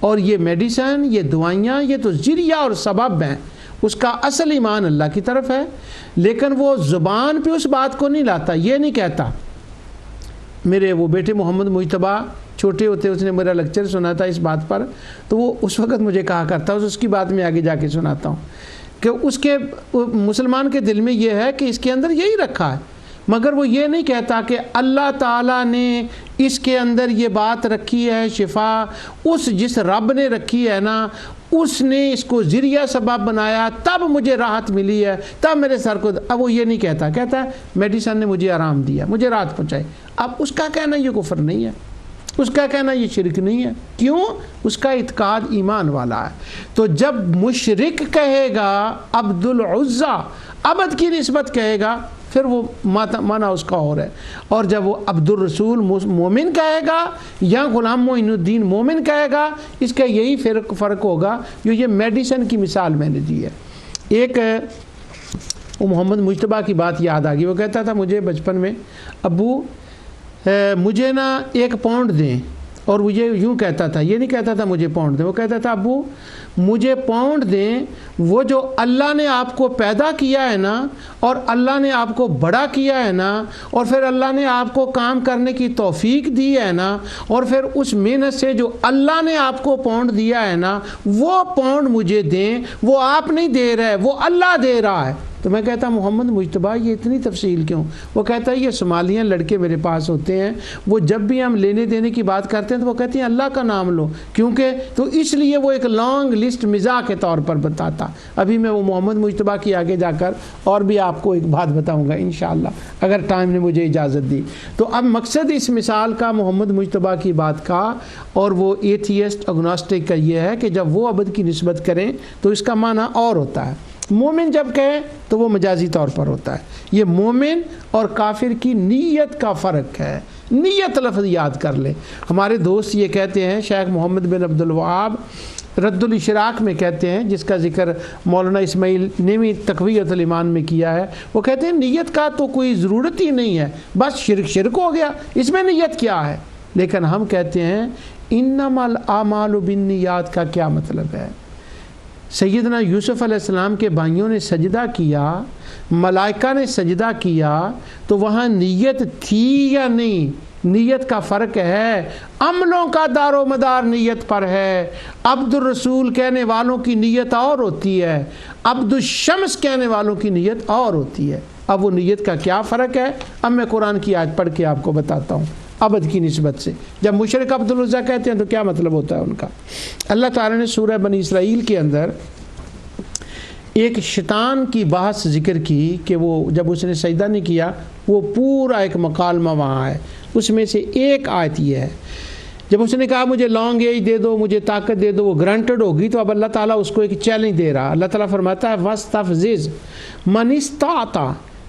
اور یہ میڈیسن، یہ دوائیاں، یہ تو ذریعہ اور سبب ہیں، اس کا اصل ایمان اللہ کی طرف ہے، لیکن وہ زبان پہ اس بات کو نہیں لاتا، یہ نہیں کہتا۔ میرے وہ بیٹے محمد مجتبیٰ چھوٹے ہوتے اس نے میرا لیکچر سنا تھا اس بات پر، تو وہ اس وقت مجھے کہا کرتا، اس کی بات میں آگے جا کے سناتا ہوں کہ اس کے مسلمان کے دل میں یہ ہے کہ اس کے اندر یہی رکھا ہے، مگر وہ یہ نہیں کہتا کہ اللہ تعالیٰ نے اس کے اندر یہ بات رکھی ہے، شفا اس جس رب نے رکھی ہے نا، اس نے اس کو ذریعہ سبب بنایا، تب مجھے راحت ملی ہے، تب میرے سر کو، اب وہ یہ نہیں کہتا، کہتا ہے میڈیسن نے مجھے آرام دیا، مجھے راحت پہنچائی۔ اب اس کا کہنا یہ کفر نہیں ہے، اس کا کہنا یہ شرک نہیں ہے، کیوں؟ اس کا اعتقاد ایمان والا ہے۔ تو جب مشرک کہے گا عبد العزیٰ، عبد کی نسبت کہے گا، پھر وہ معنی اس کا اور ہے، اور جب وہ عبد الرسول مومن کہے گا یا غلام معین الدین مومن کہے گا، اس کا یہی فرق ہوگا۔ جو یہ میڈیسن کی مثال میں نے دی ہے، ایک وہ محمد مجتبیٰ کی بات یاد آ گئی، وہ کہتا تھا مجھے بچپن میں، ابو مجھے نا 1 پاؤنڈ دیں، اور مجھے یوں کہتا تھا، یہ نہیں کہتا تھا مجھے پاؤنڈ دیں، وہ کہتا تھا ابو مجھے پاؤنڈ دیں، وہ جو اللہ نے آپ کو پیدا کیا ہے نا، اور اللہ نے آپ کو بڑا کیا ہے نا، اور پھر اللہ نے آپ کو کام کرنے کی توفیق دی ہے نا، اور پھر اس محنت سے جو اللہ نے آپ کو پاؤنڈ دیا ہے نا، وہ پاؤنڈ مجھے دیں، وہ آپ نہیں دے رہے، وہ اللہ دے رہا ہے۔ تو میں کہتا محمد مجتبیٰ یہ اتنی تفصیل کیوں؟ وہ کہتا ہے یہ صومالیین لڑکے میرے پاس ہوتے ہیں، وہ جب بھی ہم لینے دینے کی بات کرتے ہیں تو وہ کہتے ہیں اللہ کا نام لو، کیونکہ تو اس لیے وہ ایک لانگ لسٹ مزاح کے طور پر بتاتا۔ ابھی میں وہ محمد مجتبیٰ کی آگے جا کر اور بھی آپ کو ایک بات بتاؤں گا انشاءاللہ، اگر ٹائم نے مجھے اجازت دی۔ تو اب مقصد اس مثال کا محمد مجتبیٰ کی بات کا اور وہ ایتھیسٹ اگنوسٹک کا یہ ہے کہ جب وہ عبد کی نسبت کریں تو اس کا معنی اور ہوتا ہے، مومن جب کہیں تو وہ مجازی طور پر ہوتا ہے۔ یہ مومن اور کافر کی نیت کا فرق ہے، نیت لفظ یاد کر لیں۔ ہمارے دوست یہ کہتے ہیں، شیخ محمد بن عبد الوہاب رد الاشراق میں کہتے ہیں، جس کا ذکر مولانا اسماعیل نے بھی تقویۃ الایمان میں کیا ہے، وہ کہتے ہیں نیت کا تو کوئی ضرورت ہی نہیں ہے، بس شرک ہو گیا، اس میں نیت کیا ہے؟ لیکن ہم کہتے ہیں انما الاعمال بالنیات کا کیا مطلب ہے؟ سیدنا یوسف علیہ السلام کے بھائیوں نے سجدہ کیا، ملائکہ نے سجدہ کیا، تو وہاں نیت تھی یا نہیں؟ نیت کا فرق ہے، عملوں کا دار و مدار نیت پر ہے۔ عبد الرسول کہنے والوں کی نیت اور ہوتی ہے، عبد الشمس کہنے والوں کی نیت اور ہوتی ہے۔ اب وہ نیت کا کیا فرق ہے؟ اب میں قرآن کی آیت پڑھ کے آپ کو بتاتا ہوں عبد کی نسبت سے۔ جب مشرک عبد العزیٰ کہتے ہیں تو کیا مطلب ہوتا ہے ان کا؟ اللہ تعالیٰ نے سورہ بنی اسرائیل کے اندر ایک شیطان کی بحث ذکر کی کہ وہ جب اس نے سجدہ نہیں کیا، وہ پورا ایک مکالمہ وہاں ہے، اس میں سے ایک آیت یہ ہے، جب اس نے کہا مجھے لانگ ایج دے دو، مجھے طاقت دے دو، وہ گرانٹڈ ہوگی، تو اب اللہ تعالیٰ اس کو ایک چیلنج دے رہا۔ اللہ تعالیٰ فرماتا ہے وَاسْتَفْزِزْ مَنِ اسْتَطَعْتَ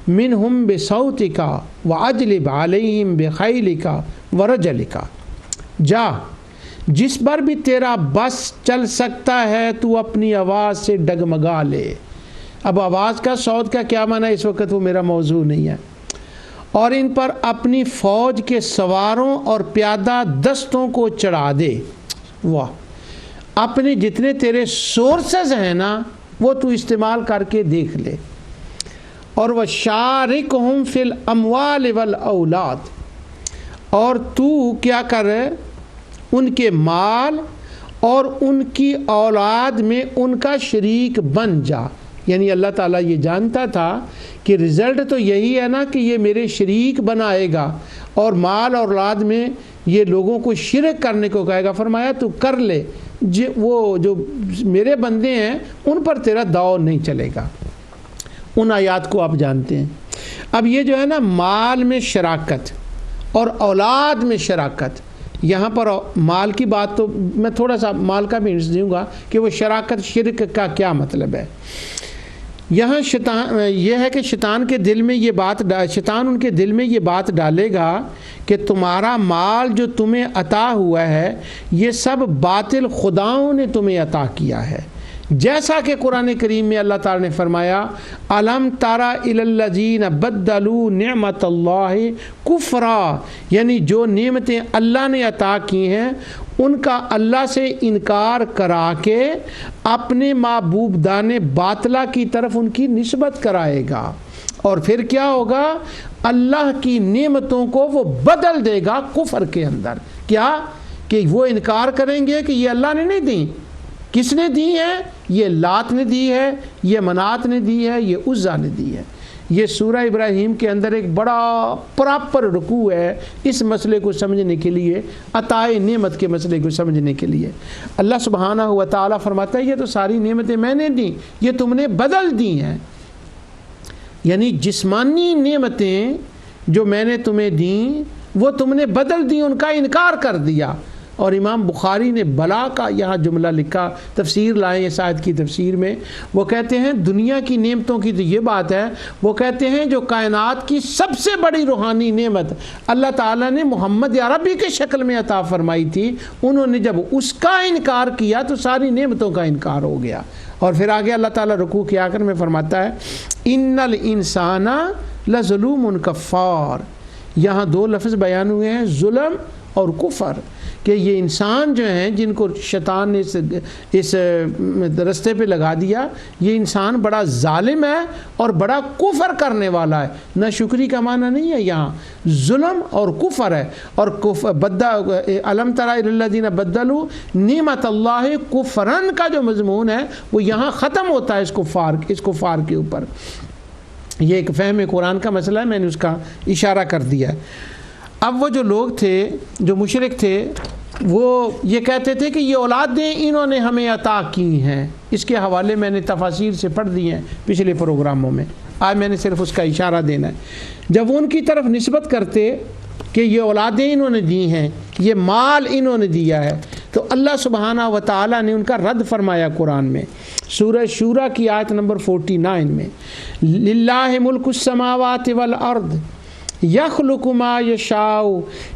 مِنْهُمْ بِصَوْتِكَ وَأَجْلِبْ عَلَيْهِمْ بِخَيْلِكَ وَرَجَلِكَ، جا جس پر بھی تیرا بس چل سکتا ہے تو اپنی آواز سے ڈگمگا لے۔ اب آواز کا صوت کا کیا معنی ہے اس وقت وہ میرا موضوع نہیں ہے۔ اور ان پر اپنی فوج کے سواروں اور پیادہ دستوں کو چڑھا دے۔ واہ، اپنے جتنے تیرے سورسز ہیں نا وہ تو استعمال کر کے دیکھ لے۔ اور وَشَارِكْهُمْ فِي الْأَمْوَالِ وَالْأَوْلَادِ، اور تو کیا کر ان کے مال اور ان کی اولاد میں ان کا شریک بن جا۔ یعنی اللہ تعالیٰ یہ جانتا تھا کہ رزلٹ تو یہی ہے نا کہ یہ میرے شریک بنائے گا اور مال اور اولاد میں یہ لوگوں کو شرک کرنے کو کہے گا۔ فرمایا تو کر لے، وہ جو میرے بندے ہیں ان پر تیرا داؤ نہیں چلے گا۔ ان آیات کو آپ جانتے ہیں۔ اب یہ جو ہے نا مال میں شراکت اور اولاد میں شراکت، یہاں پر مال کی بات تو میں تھوڑا سا مال کا بھی ہنٹ دوں گا کہ وہ شراکت شرک کا کیا مطلب ہے۔ یہاں شیطان یہ ہے کہ شیطان ان کے دل میں یہ بات ڈالے گا کہ تمہارا مال جو تمہیں عطا ہوا ہے یہ سب باطل خداؤں نے تمہیں عطا کیا ہے، جیسا کہ قرآن کریم میں اللہ تعالیٰ نے فرمایا الم تارا الی الذین بدلوا نعمت اللہ کفرا، یعنی جو نعمتیں اللہ نے عطا کی ہیں ان کا اللہ سے انکار کرا کے اپنے معبود دان باطلہ کی طرف ان کی نسبت کرائے گا، اور پھر کیا ہوگا؟ اللہ کی نعمتوں کو وہ بدل دے گا کفر کے اندر۔ کیا کہ وہ انکار کریں گے کہ یہ اللہ نے نہیں دی۔ کس نے دی ہے؟ یہ لات نے دی ہے، یہ منات نے دی ہے، یہ عزا نے دی ہے۔ یہ سورہ ابراہیم کے اندر ایک بڑا پراپر رکوع ہے اس مسئلے کو سمجھنے کے لیے، عطائے نعمت کے مسئلے کو سمجھنے کے لیے۔ اللہ سبحانہ و تعالیٰ فرماتا ہے یہ تو ساری نعمتیں میں نے دیں، یہ تم نے بدل دی ہیں۔ یعنی جسمانی نعمتیں جو میں نے تمہیں دیں وہ تم نے بدل دی، ان کا انکار کر دیا۔ اور امام بخاری نے بلا کا یہاں جملہ لکھا، تفسیر لائیں اس آیت کی تفسیر میں، وہ کہتے ہیں دنیا کی نعمتوں کی تو یہ بات ہے، وہ کہتے ہیں جو کائنات کی سب سے بڑی روحانی نعمت اللہ تعالیٰ نے محمد عربی کے شکل میں عطا فرمائی تھی، انہوں نے جب اس کا انکار کیا تو ساری نعمتوں کا انکار ہو گیا۔ اور پھر آگے اللہ تعالیٰ رکوع کے آخر میں فرماتا ہے ان الانسان لظلوم کفار۔ یہاں دو لفظ بیان ہوئے ہیں، ظلم اور کفر، کہ یہ انسان جو ہیں جن کو شیطان نے اس رستے پہ لگا دیا، یہ انسان بڑا ظالم ہے اور بڑا کفر کرنے والا ہے۔ نہ شکری کا معنی نہیں ہے، یہاں ظلم اور کفر ہے۔ اور الم تر الی الذین بدلوا نعمت اللہ کفرن کا جو مضمون ہے وہ یہاں ختم ہوتا ہے اس کفار کے اوپر۔ یہ ایک فہم قرآن کا مسئلہ ہے، میں نے اس کا اشارہ کر دیا ہے۔ اب وہ جو لوگ تھے جو مشرک تھے وہ یہ کہتے تھے کہ یہ اولادیں انہوں نے ہمیں عطا کی ہیں۔ اس کے حوالے میں نے تفاسیر سے پڑھ دی ہیں پچھلے پروگراموں میں، آج میں نے صرف اس کا اشارہ دینا ہے۔ جب وہ ان کی طرف نسبت کرتے کہ یہ اولادیں انہوں نے دی ہیں، یہ مال انہوں نے دیا ہے، تو اللہ سبحانہ و تعالیٰ نے ان کا رد فرمایا قرآن میں، سورہ شورى کی آیت نمبر 49 میں، للہ ملک السماوات والارض یخلق ما یشاء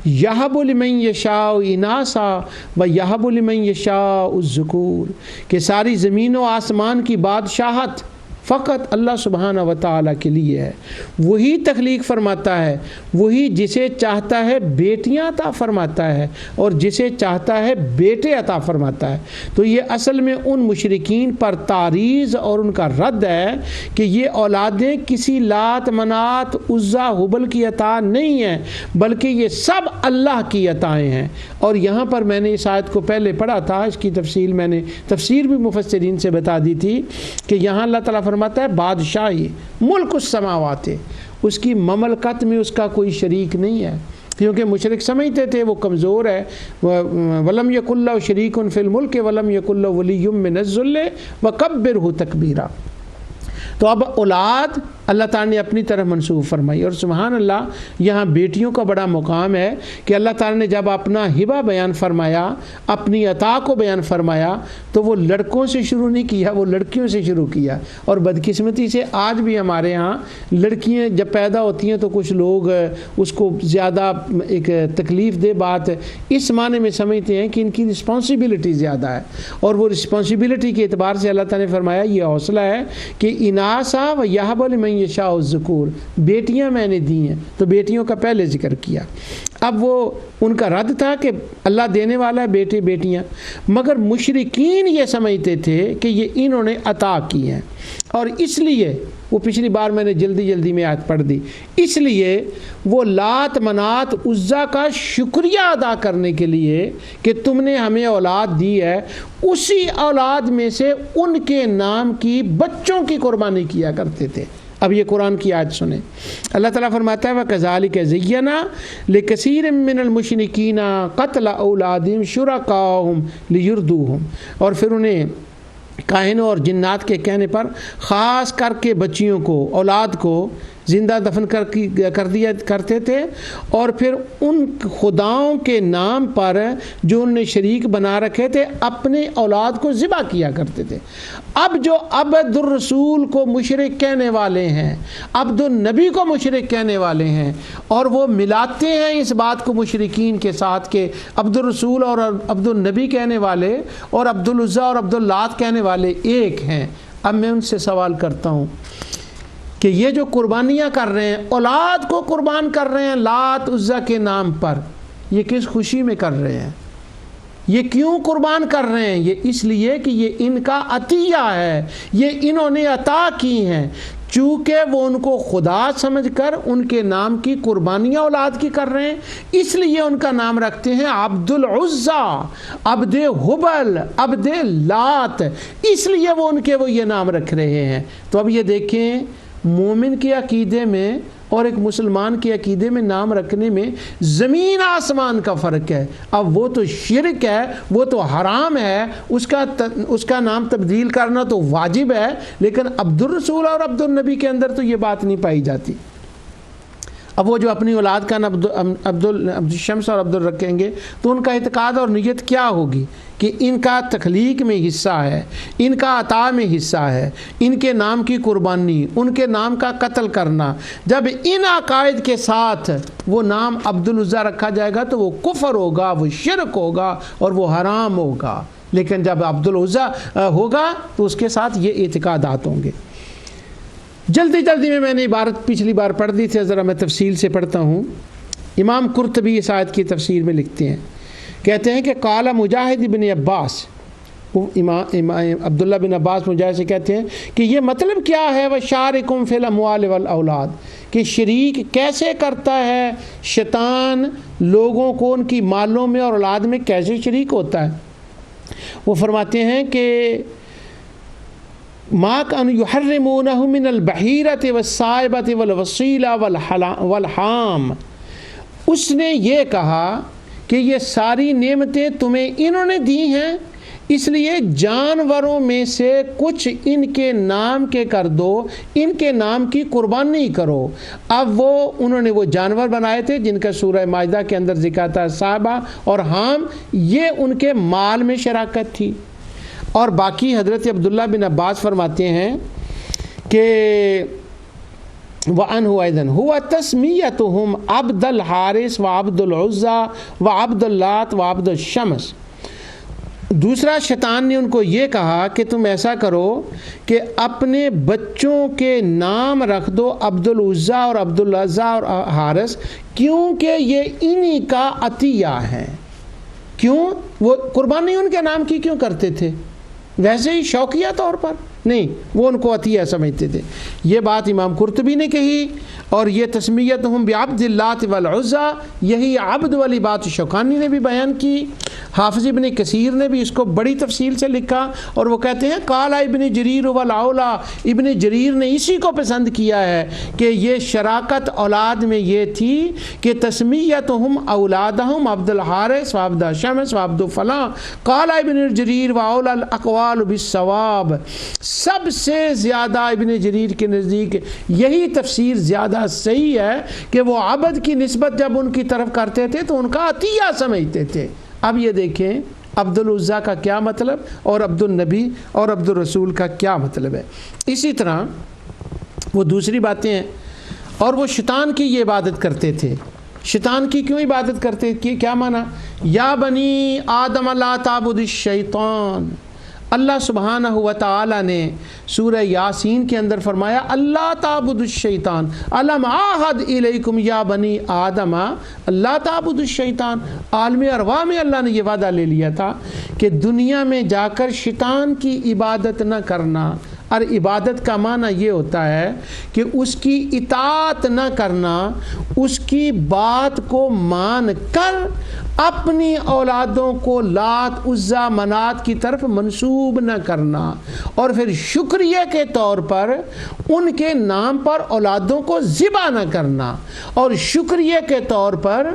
یہب لمن یشاء اناسا و یہب لمن یشاء الذکور، کہ ساری زمین و آسمان کی بادشاہت فقط اللہ سبحانہ و تعالیٰ کے لیے ہے، وہی تخلیق فرماتا ہے، وہی جسے چاہتا ہے بیٹیاں عطا فرماتا ہے اور جسے چاہتا ہے بیٹے عطا فرماتا ہے۔ تو یہ اصل میں ان مشرکین پر تعریض اور ان کا رد ہے کہ یہ اولادیں کسی لات منات عزا ہبل کی عطا نہیں ہیں، بلکہ یہ سب اللہ کی عطائیں ہیں۔ اور یہاں پر میں نے اس آیت کو پہلے پڑھا تھا، اس کی تفصیل میں نے تفسیر بھی مفسرین سے بتا دی تھی کہ یہاں اللہ تعالیٰ فرماتا ہے بادشاہی ملک السماوات، اس کی مملکت میں اس کا کوئی شریک نہیں ہے، کیونکہ مشرک سمجھتے تھے وہ کمزور ہے، ولم یکن لہ شریک فی الملک ولم یکن لہ ولی من الذل وکبرہ تکبیرا۔ تو اب اولاد اللہ تعالیٰ نے اپنی طرف منسوب فرمائی، اور سبحان اللہ یہاں بیٹیوں کا بڑا مقام ہے کہ اللہ تعالیٰ نے جب اپنا ہبہ بیان فرمایا، اپنی عطا کو بیان فرمایا، تو وہ لڑکوں سے شروع نہیں کیا، وہ لڑکیوں سے شروع کیا۔ اور بدقسمتی سے آج بھی ہمارے ہاں لڑکیاں جب پیدا ہوتی ہیں تو کچھ لوگ اس کو زیادہ ایک تکلیف دہ بات اس معنی میں سمجھتے ہیں کہ ان کی رسپانسبلٹی زیادہ ہے، اور وہ رسپانسبلٹی کے اعتبار سے اللہ تعالیٰ نے فرمایا یہ حوصلہ ہے کہ اناسا و یہب لمن یشاء الذکور، بیٹیاں میں نے دی ہیں، تو بیٹیوں کا پہلے ذکر کیا۔ اب وہ ان کا رد تھا کہ اللہ دینے والا ہے بیٹے بیٹیاں، مگر مشرکین یہ سمجھتے تھے کہ یہ انہوں نے عطا کی ہیں، اور اس لیے وہ پچھلی بار میں نے جلدی میں آیت پڑھ دی، اس لیے وہ لات منات عزا کا شکریہ ادا کرنے کے لیے کہ تم نے ہمیں اولاد دی ہے، اسی اولاد میں سے ان کے نام کی بچوں کی قربانی کیا کرتے تھے۔ اب یہ قرآن کی آیت سنیں، اللہ تعالیٰ فرماتا ہے وَكَذَلِكَ زَيَّنَا لِكَثِيرٍ مِّنَ الْمُشْرِكِينَ قَتْلَ أَوْلَادِهِمْ شُرَكَاءَهُمْ لِيُرْدُوهُمْ، اور پھر انہیں کاہنوں اور جنات کے کہنے پر خاص کر کے بچیوں کو، اولاد کو زندہ دفن کر دیا کرتے تھے، اور پھر ان خداؤں کے نام پر جو انہوں نے شریک بنا رکھے تھے اپنے اولاد کو ذبح کیا کرتے تھے۔ اب جو عبد الرسول کو مشرک کہنے والے ہیں، عبد النبی کو مشرک کہنے والے ہیں، اور وہ ملاتے ہیں اس بات کو مشرکین کے ساتھ کہ عبد الرسول اور عبد النبی کہنے والے اور عبد العزیٰ اور عبد اللات کہنے والے ایک ہیں۔ اب میں ان سے سوال کرتا ہوں کہ یہ جو قربانیاں کر رہے ہیں، اولاد کو قربان کر رہے ہیں لات عزا کے نام پر، یہ کس خوشی میں کر رہے ہیں؟ یہ کیوں قربان کر رہے ہیں؟ یہ اس لیے کہ یہ ان کا عطیہ ہے، یہ انہوں نے عطا کی ہیں، چونکہ وہ ان کو خدا سمجھ کر ان کے نام کی قربانیاں اولاد کی کر رہے ہیں، اس لیے ان کا نام رکھتے ہیں عبد العزیٰ، عبد حبل، عبد لات، اس لیے وہ ان کے وہ یہ نام رکھ رہے ہیں۔ تو اب یہ دیکھیں مومن کے عقیدے میں اور ایک مسلمان کے عقیدے میں نام رکھنے میں زمین آسمان کا فرق ہے۔ اب وہ تو شرک ہے، وہ تو حرام ہے، اس کا نام تبدیل کرنا تو واجب ہے، لیکن عبد الرسول اور عبد النبی کے اندر تو یہ بات نہیں پائی جاتی۔ اب وہ جو اپنی اولاد کا نام عبد الشمس اور عبد رکھیں گے تو ان کا اعتقاد اور نیت کیا ہوگی کہ ان کا تخلیق میں حصہ ہے، ان کا عطا میں حصہ ہے، ان کے نام کی قربانی، ان کے نام کا قتل کرنا۔ جب ان عقائد کے ساتھ وہ نام عبد العزیٰ رکھا جائے گا تو وہ کفر ہوگا، وہ شرک ہوگا اور وہ حرام ہوگا۔ لیکن جب عبد العزیٰ ہوگا تو اس کے ساتھ یہ اعتقادات ہوں گے۔ جلدی میں نے عبارت پچھلی بار پڑھ دی تھی، ذرا میں تفصیل سے پڑھتا ہوں۔ امام قرطبی اس آیت کی تفسیر میں لکھتے ہیں، کہتے ہیں کہ قال مجاہد بن عباس، امام عبداللہ بن عباس مجاہد سے کہتے ہیں کہ یہ مطلب کیا ہے وَشَارِكُمْ فِي الْأَمْوَالِ وَالْأَوْلَادِ، کہ شریک کیسے کرتا ہے شیطان لوگوں کو ان کی مالوں میں اور اولاد میں، کیسے شریک ہوتا ہے؟ وہ فرماتے ہیں کہ ما كان يحرمونه من البحيرة والصائبة والوصيلة والحام، اس نے یہ کہا کہ یہ ساری نعمتیں تمہیں انہوں نے دی ہیں، اس لیے جانوروں میں سے کچھ ان کے نام کے کر دو، ان کے نام کی قربانی کرو۔ اب انہوں نے وہ جانور بنائے تھے جن کا سورہ مائدہ کے اندر ذکر تھا، صائبہ اور حام، یہ ان کے مال میں شراکت تھی۔ اور باقی حضرت عبداللہ بن عباس فرماتے ہیں کہ وَأَنْهُ أَيْضًا هُوَ تَسْمِيَّتُهُمْ عَبْدَ الْحَارِث وَعَبْدُ الْعُزَّى وَعَبْدُ اللَّاتِ وَعَبْدُ الشَّمْسِ۔ دوسرا شیطان نے ان کو یہ کہا کہ تم ایسا کرو کہ اپنے بچوں کے نام رکھ دو عبد العزیٰ اور عبد العزیٰ اور حارث، کیونکہ یہ انہی کا عطیہ ہے۔ کیوں؟ وہ قربانی ان کے نام کی کیوں کرتے تھے؟ ویسے ہی شوقیہ طور پر نہیں، وہ ان کو عطیہ سمجھتے تھے۔ یہ بات امام قرطبی نے کہی، اور یہ تسمیتہم بعبد اللات والعزیٰ، یہی عبد والی بات شوکانی نے بھی بیان کی، حافظ ابن کثیر نے بھی اس کو بڑی تفصیل سے لکھا، اور وہ کہتے ہیں قال ابن جریر والاولا، ابن جریر نے اسی کو پسند کیا ہے کہ یہ شراکت اولاد میں یہ تھی کہ تسمیتہم اولادہم عبد الحارث وعبد الشمس وعبد فلاں، قال ابن جریر واولا الاقوال بالصواب، سب سے زیادہ ابن جریر کے نزدیک یہی تفسیر زیادہ صحیح ہے کہ وہ عبد کی نسبت جب ان کی طرف کرتے تھے تو ان کا عطیہ سمجھتے تھے۔ اب یہ دیکھیں عبد العزیٰ کا کیا مطلب اور عبد النبی اور عبد الرسول کا کیا مطلب ہے۔ اسی طرح وہ دوسری باتیں ہیں، اور وہ شیطان کی یہ عبادت کرتے تھے۔ شیطان کی کیوں عبادت کرتے تھے؟ کیا معنی؟ یا بنی آدم لا تعبد الشیطان، اللہ سبحانہ و تعالی نے سورہ یاسین کے اندر فرمایا اللہ تعبد الشیطان، الم عہد الیکم یا بنی آدم اللہ تعبد الشیطان۔ عالم ارواح میں اللہ نے یہ وعدہ لے لیا تھا کہ دنیا میں جا کر شیطان کی عبادت نہ کرنا، اور عبادت کا معنی یہ ہوتا ہے کہ اس کی اطاعت نہ کرنا، اس کی بات کو مان کر اپنی اولادوں کو لات عزیٰ منات کی طرف منسوب نہ کرنا، اور پھر شکریہ کے طور پر ان کے نام پر اولادوں کو ذبح نہ کرنا، اور شکریہ کے طور پر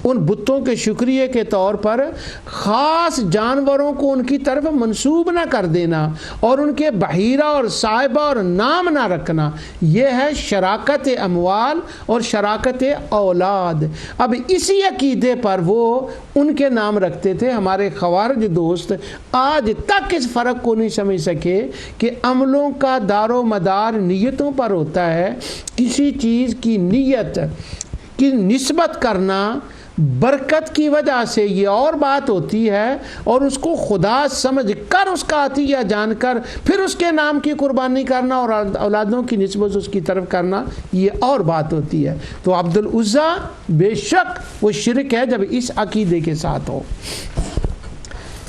ان بتوں کے شکریہ کے طور پر خاص جانوروں کو ان کی طرف منسوب نہ کر دینا، اور ان کے بحیرہ اور صاحبہ اور نام نہ رکھنا۔ یہ ہے شراکت اموال اور شراکت اولاد۔ اب اسی عقیدے پر وہ ان کے نام رکھتے تھے۔ ہمارے خوارج دوست آج تک اس فرق کو نہیں سمجھ سکے کہ عملوں کا دار و مدار نیتوں پر ہوتا ہے۔ کسی چیز کی نیت کی نسبت کرنا برکت کی وجہ سے یہ اور بات ہوتی ہے، اور اس کو خدا سمجھ کر اس کا عطیہ جان کر پھر اس کے نام کی قربانی کرنا اور اولادوں کی نسبت اس کی طرف کرنا یہ اور بات ہوتی ہے۔ تو عبد العزیٰ بے شک وہ شرک ہے جب اس عقیدے کے ساتھ ہو۔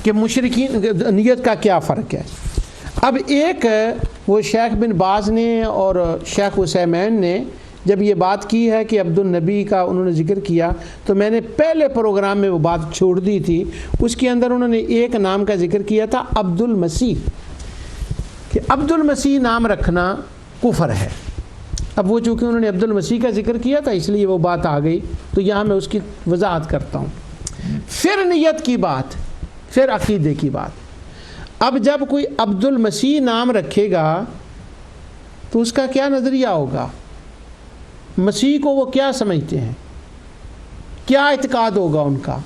کہ مشرکین نیت کا کیا فرق ہے۔ اب ایک وہ شیخ بن باز نے اور شیخ عثیمین نے جب یہ بات کی ہے کہ عبد النبی کا انہوں نے ذکر کیا، تو میں نے پہلے پروگرام میں وہ بات چھوڑ دی تھی، اس کے اندر انہوں نے ایک نام کا ذکر کیا تھا عبد المسیح، کہ عبد المسیح نام رکھنا کفر ہے۔ اب وہ چونکہ انہوں نے عبد المسیح کا ذکر کیا تھا اس لیے وہ بات آ گئی، تو یہاں میں اس کی وضاحت کرتا ہوں۔ پھر نیت کی بات، پھر عقیدے کی بات۔ اب جب کوئی عبد المسیح نام رکھے گا تو اس کا کیا نظریہ ہوگا؟ مسیح کو وہ کیا سمجھتے ہیں؟ کیا اعتقاد ہوگا ان کا؟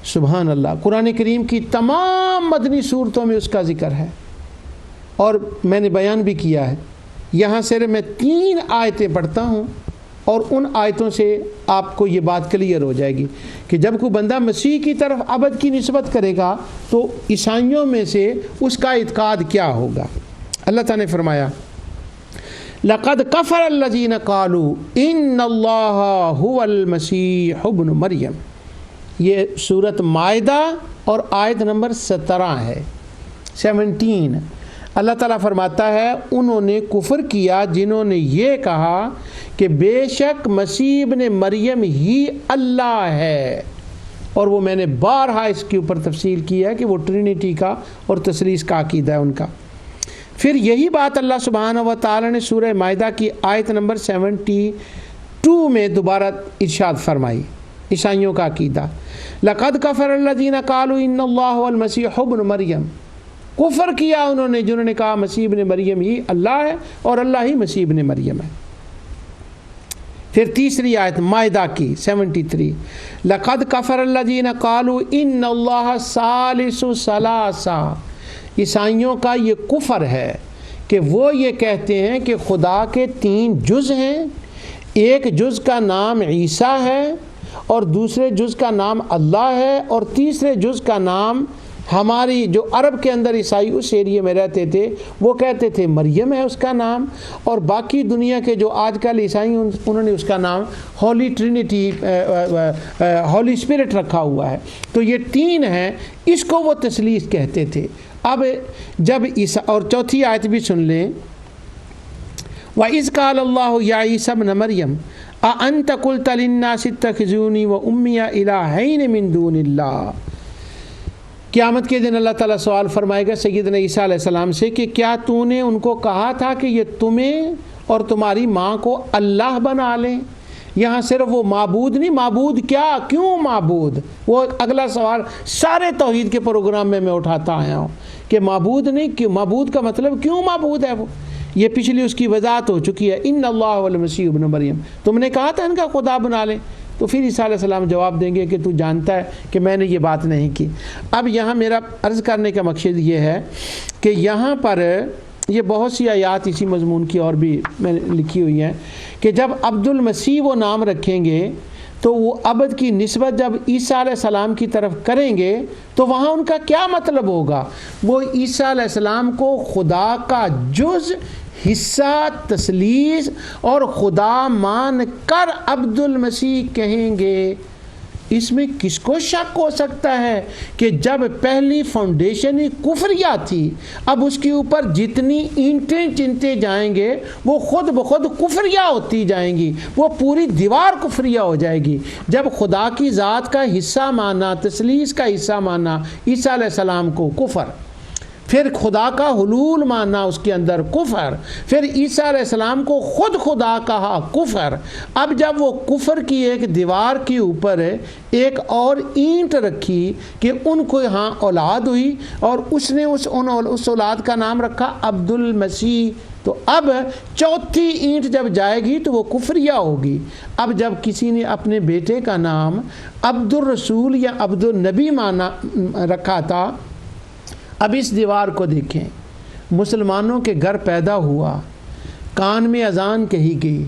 سبحان اللہ، قرآن کریم کی تمام مدنی صورتوں میں اس کا ذکر ہے، اور میں نے بیان بھی کیا ہے۔ یہاں صرف میں 3 آیتیں پڑھتا ہوں اور ان آیتوں سے آپ کو یہ بات کلیئر ہو جائے گی کہ جب کوئی بندہ مسیح کی طرف ابد کی نسبت کرے گا تو عیسائیوں میں سے اس کا اعتقاد کیا ہوگا۔ اللہ تعالیٰ نے فرمایا لَقَدْ كَفَرَ الَّذِينَ قَالُوا إِنَّ اللَّهَ هُوَ الْمَسِيحُ ابْنُ مَرْيَم، یہ سورۃ مائدہ اور آیت نمبر 17 ہے، 17۔ اللہ تعالیٰ فرماتا ہے انہوں نے کفر کیا جنہوں نے یہ کہا کہ بے شک مسیح ابن مریم ہی اللہ ہے، اور وہ میں نے بارہا اس کے اوپر تفصیل کی ہے کہ وہ ٹرینٹی کا اور تثلیث کا عقیدہ ہے ان کا۔ پھر یہی بات اللہ سبحانہ و تعالی نے سورہ مائدہ کی آیت نمبر 72 میں دوبارہ ارشاد فرمائی، عیسائیوں کا عقیدہ لَقَدْ كَفَرَ الَّذِينَ قَالُوا إِنَّ اللَّهَ هُوَ الْمَسِيحُ ابْنُ مَرْيَم، کفر کیا انہوں نے جنہوں نے کہا مسیح ابن مریم ہی اللہ ہے اور اللہ ہی مسیح ابن مریم ہے۔ پھر تیسری آیت مائدہ کی 73 لَقَدْ كَفَرَ الَّذِينَ قَالُوا إِنَّ اللَّهَ ثَالِثُ ثَلَاثَةٍ، عیسائیوں کا یہ کفر ہے کہ وہ یہ کہتے ہیں کہ خدا کے 3 جز ہیں، ایک جز کا نام عیسیٰ ہے اور دوسرے جز کا نام اللہ ہے اور تیسرے جز کا نام ہماری جو عرب کے اندر عیسائی اس ایریے میں رہتے تھے وہ کہتے تھے مریم ہے اس کا نام، اور باقی دنیا کے جو آج کل عیسائی انہوں نے اس کا نام ہولی ٹرینٹی ہولی اسپرٹ رکھا ہوا ہے۔ تو یہ 3 ہیں، اس کو وہ تثلیث کہتے تھے۔ اب جب اور چوتھی آیت بھی سن لیں، وَإِذْ قَالَ اللَّهُ يَا عِيسَى ابْنَ مَرْيَمَ أَأَنْتَ قُلْتَ لِلنَّاسِ اتَّخِذُونِي وَأُمِّيَ إِلَٰهَيْنِ مِن دُونِ اللَّهِ، قیامت کے دن اللہ تعالیٰ سوال فرمائے گا سیدنا عیسیٰ علیہ السلام سے کہ کیا تو نے ان کو کہا تھا کہ یہ تمہیں اور تمہاری ماں کو اللہ بنا لیں؟ یہاں صرف وہ معبود نہیں، معبود کیا، کیوں معبود، وہ اگلا سوال سارے توحید کے پروگرام میں اٹھاتا آیا ہوں کہ معبود نہیں، کہ معبود کا مطلب کیوں معبود ہے، وہ یہ پچھلی اس کی وضاحت ہو چکی ہے۔ ان اللہ والمسیح ابن مریم، تم نے کہا تھا ان کا خدا بنا لیں، تو پھر عیسیٰ علیہ السلام جواب دیں گے کہ تو جانتا ہے کہ میں نے یہ بات نہیں کی۔ اب یہاں میرا عرض کرنے کا مقصد یہ ہے کہ یہاں پر یہ بہت سی آیات اسی مضمون کی اور بھی میں نے لکھی ہوئی ہیں کہ جب عبد المسیح وہ نام رکھیں گے تو وہ عبد کی نسبت جب عیسیٰ علیہ السلام کی طرف کریں گے تو وہاں ان کا کیا مطلب ہوگا؟ وہ عیسیٰ علیہ السلام کو خدا کا جز، حصہ، تثلیث اور خدا مان کر عبد المسیح کہیں گے۔ اس میں کس کو شک ہو سکتا ہے کہ جب پہلی فاؤنڈیشن ہی کفریہ تھی، اب اس کے اوپر جتنی اینٹیں چنتے جائیں گے وہ خود بخود کفریہ ہوتی جائیں گی، وہ پوری دیوار کفریہ ہو جائے گی۔ جب خدا کی ذات کا حصہ ماننا، تثلیث کا حصہ ماننا عیسیٰ علیہ السلام کو کفر، پھر خدا کا حلول ماننا اس کے اندر کفر، پھر عیسیٰ علیہ السلام کو خود خدا کہا کفر۔ اب جب وہ کفر کی ایک دیوار کے اوپر ایک اور اینٹ رکھی کہ ان کو یہاں اولاد ہوئی اور اس نے اس اولاد کا نام رکھا عبد المسیح، تو اب چوتھی اینٹ جب جائے گی تو وہ کفریہ ہوگی۔ اب جب کسی نے اپنے بیٹے کا نام عبد الرسول یا عبد النبی رکھا تھا، اب اس دیوار کو دیکھیں، مسلمانوں کے گھر پیدا ہوا، کان میں اذان کہی گئی،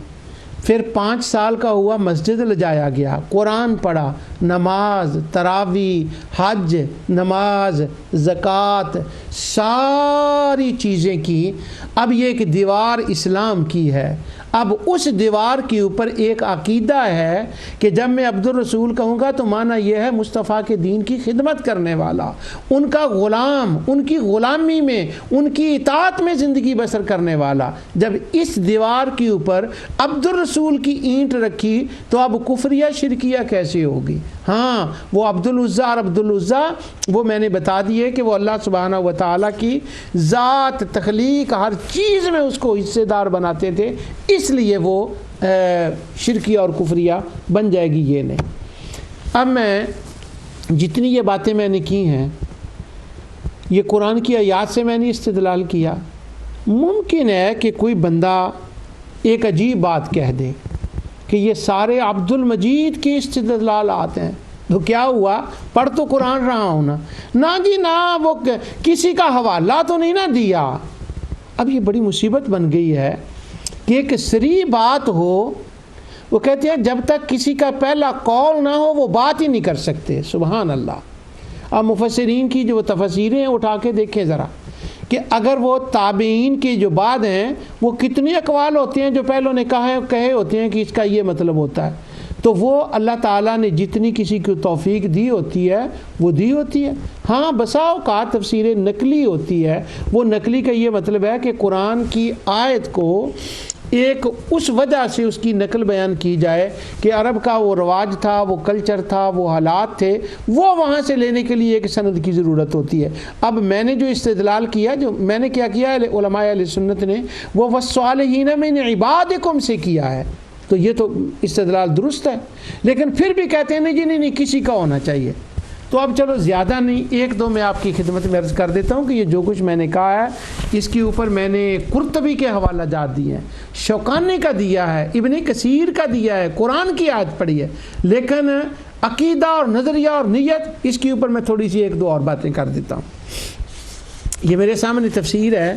پھر 5 سال کا ہوا مسجد لے جایا گیا، قرآن پڑھا، نماز، تراوی، حج، نماز، زکوٰۃ، ساری چیزیں کی۔ اب یہ ایک دیوار اسلام کی ہے، اب اس دیوار کے اوپر ایک عقیدہ ہے کہ جب میں عبد الرسول کہوں گا تو معنی یہ ہے مصطفیٰ کے دین کی خدمت کرنے والا، ان کا غلام، ان کی غلامی میں، ان کی اطاعت میں زندگی بسر کرنے والا۔ جب اس دیوار کے اوپر عبد الرسول کی اینٹ رکھی تو اب کفریہ شرکیہ کیسے ہوگی؟ ہاں وہ عبد العزیٰ اور عبد العزیٰ وہ میں نے بتا دیے کہ وہ اللہ سبحانہ و تعالیٰ کی ذات، تخلیق، ہر چیز میں اس کو حصے دار بناتے تھے، اس لیے وہ شرکیہ اور کفریہ بن جائے گی، یہ نہیں۔ اب میں جتنی یہ باتیں میں نے کی ہیں یہ قرآن کی آیات سے میں نے استدلال کیا۔ ممکن ہے کہ کوئی بندہ ایک عجیب بات کہہ دے کہ یہ سارے عبد المجید کے استدلالات ہیں، تو کیا ہوا؟ پڑھ تو قرآن رہا ہوں نا جی نا، وہ کسی کا حوالہ تو نہیں نہ دیا۔ اب یہ بڑی مصیبت بن گئی ہے کہ ایک صریح بات ہو، وہ کہتے ہیں جب تک کسی کا پہلا قول نہ ہو وہ بات ہی نہیں کر سکتے۔ سبحان اللہ۔ اب مفسرین کی جو تفسیریں اٹھا کے دیکھیں ذرا کہ اگر وہ تابعین کے جو بعد ہیں وہ کتنے اقوال ہوتے ہیں جو پہلوں نے کہے ہوتے ہیں کہ اس کا یہ مطلب ہوتا ہے، تو وہ اللہ تعالیٰ نے جتنی کسی کو توفیق دی ہوتی ہے وہ دی ہوتی ہے۔ ہاں بسا اوقات تفسیر نقلی ہوتی ہے، وہ نقلی کا یہ مطلب ہے کہ قرآن کی آیت کو ایک اس وجہ سے اس کی نقل بیان کی جائے کہ عرب کا وہ رواج تھا، وہ کلچر تھا، وہ حالات تھے، وہ وہاں سے لینے کے لیے ایک سند کی ضرورت ہوتی ہے۔ اب میں نے جو استدلال کیا، جو میں نے کیا کیا ہے علماء اہل سنت نے، وہ والصالحین من عبادکم سے کیا ہے، تو یہ تو استدلال درست ہے، لیکن پھر بھی کہتے ہیں نہیں جی نہیں کسی کا ہونا چاہیے۔ تو اب چلو زیادہ نہیں، ایک دو میں آپ کی خدمت میں عرض کر دیتا ہوں کہ یہ جو کچھ میں نے کہا ہے اس کے اوپر میں نے قرطبی کے حوالہ جات دیے ہیں، شوکانی کا دیا ہے، ابن کثیر کا دیا ہے، قرآن کی آیت پڑھی ہے، لیکن عقیدہ اور نظریہ اور نیت اس کے اوپر میں تھوڑی سی ایک دو اور باتیں کر دیتا ہوں۔ یہ میرے سامنے تفسیر ہے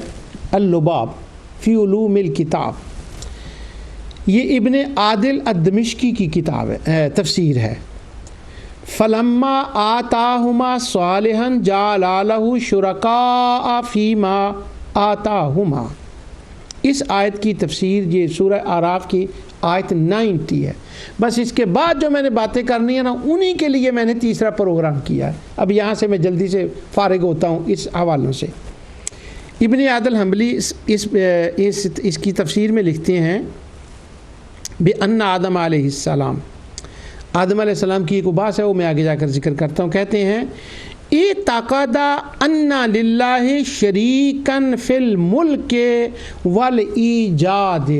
اللباب فی علوم الکتاب، یہ ابن عادل الدمشقی کی کتاب ہے، تفسیر ہے۔ فلما آتاہما صالحا جعل لہ شرکاء فیما آتاہما، اس آیت کی تفسیر یہ سورہ اعراف کی آیت 90 ہے۔ بس اس کے بعد جو میں نے باتیں کرنی ہے نا انہی کے لیے میں نے تیسرا پروگرام کیا ہے۔ اب یہاں سے میں جلدی سے فارغ ہوتا ہوں اس حوالوں سے۔ ابن عادل حنبلی اس کی تفسیر میں لکھتے ہیں بِأَنَّ آدم علیہ السلام، آدم علیہ السلام کی ایک بات ہے وہ میں آگے جا کر ذکر کرتا ہوں۔ کہتے ہیں اعتقد ان للہ شریکن فی الملک والایجاد،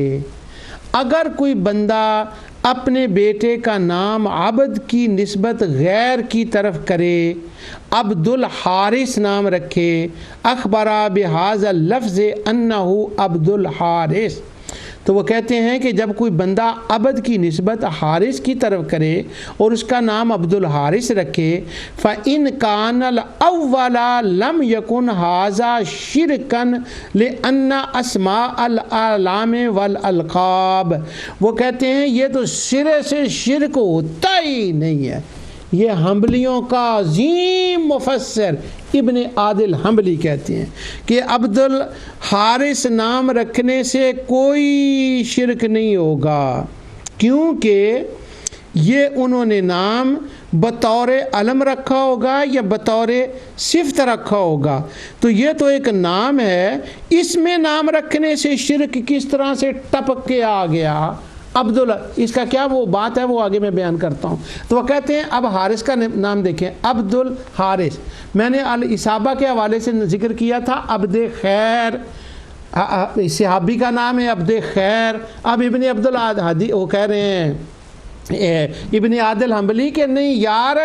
اگر کوئی بندہ اپنے بیٹے کا نام عبد کی نسبت غیر کی طرف کرے، عبد الحارث نام رکھے، اخبرا بہذا اللفظ انہ عبد الحارث، تو وہ کہتے ہیں کہ جب کوئی بندہ عبد کی نسبت حارث کی طرف کرے اور اس کا نام عبد الحارث رکھے، فَإِنْ كَانَ الْأَوَّلَ لَمْ يَكُنْ هَذَا شِرْكًا لِأَنَّ أَسْمَاءَ الْأَعْلَامِ وَالْأَلْقَابِ، وہ کہتے ہیں یہ تو سرے سے شرک ہوتا ہی نہیں ہے۔ یہ حنبلیوں کا عظیم مفسر ابن عادل حنبلی کہتے ہیں کہ عبد الحارث نام رکھنے سے کوئی شرک نہیں ہوگا، کیونکہ یہ انہوں نے نام بطور علم رکھا ہوگا یا بطور صفت رکھا ہوگا، تو یہ تو ایک نام ہے، اس میں نام رکھنے سے شرک کس طرح سے ٹپک کے آ گیا؟ عبداللہ، اس کا کیا وہ بات ہے وہ آگے میں بیان کرتا ہوں۔ تو وہ کہتے ہیں اب حارث کا نام دیکھیں، عبد الحارث، میں نے الاصابہ کے حوالے سے ذکر کیا تھا عبد خیر، صحابی کا نام ہے عبد خیر۔ اب ابن عبدالعادی وہ کہہ رہے ہیں ابن عادل حنبلی کے نہیں یار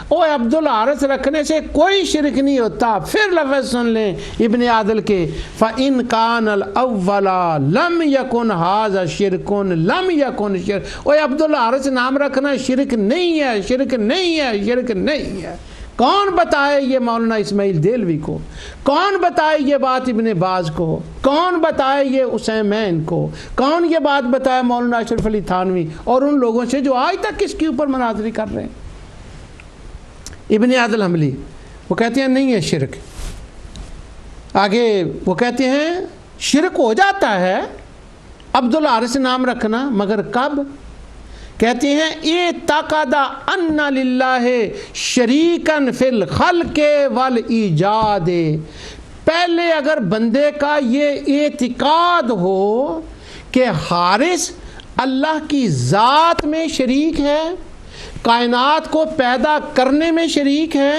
او عبد الحارث رکھنے سے کوئی شرک نہیں ہوتا۔ پھر لفظ سن لیں ابن عادل کے، فَإِنْ كَانَ الْأَوَّلَ لَمْ يَكُنْ هَذَا شِرْكٌ لَمْ يَكُنْ شِرْكٌ، او عبد الحارث نام رکھنا شرک نہیں ہے، شرک نہیں ہے، شرک نہیں ہے۔ کون بتائے یہ مولانا اسماعیل دہلوی کو؟ کون بتائے یہ بات ابن باز کو؟ کون بتائے یہ عثیمین کو؟ کون یہ بات بتائے مولانا اشرف علی تھانوی اور ان لوگوں سے جو آج تک اس کے اوپر مناظری کر رہے ہیں؟ ابن عادل حنبلی وہ کہتے ہیں نہیں ہے شرک. آگے وہ کہتے ہیں شرک ہو جاتا ہے عبدالحارث نام رکھنا، مگر کب؟ کہتے ہیں اعتقد ان للہ شریکن فی الخلق والایجاد. پہلے اگر بندے کا یہ اعتقاد ہو کہ حارث اللہ کی ذات میں شریک ہے، کائنات کو پیدا کرنے میں شریک ہے،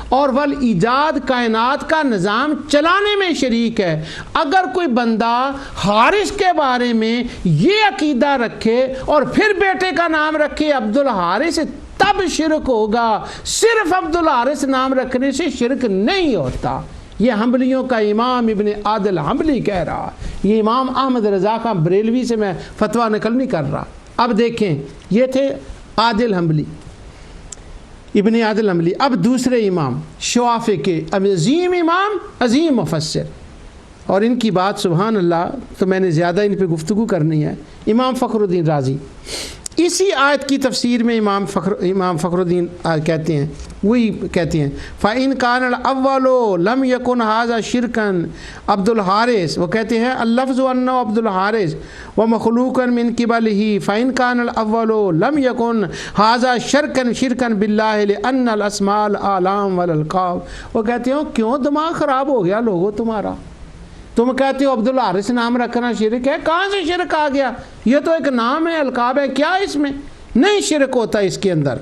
اور والایجاد کائنات کا نظام چلانے میں شریک ہے، اگر کوئی بندہ حارث کے بارے میں یہ عقیدہ رکھے اور پھر بیٹے کا نام رکھے عبدالحارث، تب شرک ہوگا. صرف عبدالحارث نام رکھنے سے شرک نہیں ہوتا. یہ حنبلیوں کا امام ابن عادل حنبلی کہہ رہا. یہ امام احمد رضا خان بریلوی سے میں فتویٰ نقل نہیں کر رہا. اب دیکھیں یہ تھے عادل حنبلی، ابن عادل حنبلی. اب دوسرے امام شوافی کے عظیم امام، عظیم مفسر، اور ان کی بات سبحان اللہ، تو میں نے زیادہ ان پہ گفتگو کرنی ہے. امام فخر الدین رازی اسی آیت کی تفسیر میں امام فخر الدین کہتے ہیں، وہی کہتے ہیں فَإِنْ كَانَ الْأَوَّلُ لَمْ يَكُنْ هَذَا شِرْكًا عبدالحارث. وہ کہتے ہیں اللفظ أنه عبدالحارث ومخلوقا من قبله فإن كان الأول لم يكن هذا شركا بالله لأن الأسماء الآلام والألقاب. وہ کہتے ہیں کیوں دماغ خراب ہو گیا لوگوں تمہارا؟ تم کہتے ہو عبدالحارث نام رکھنا شرک ہے، کہاں سے شرک آ گیا؟ یہ تو ایک نام ہے، القاب ہے، کیا اس میں نہیں شرک ہوتا اس کے اندر؟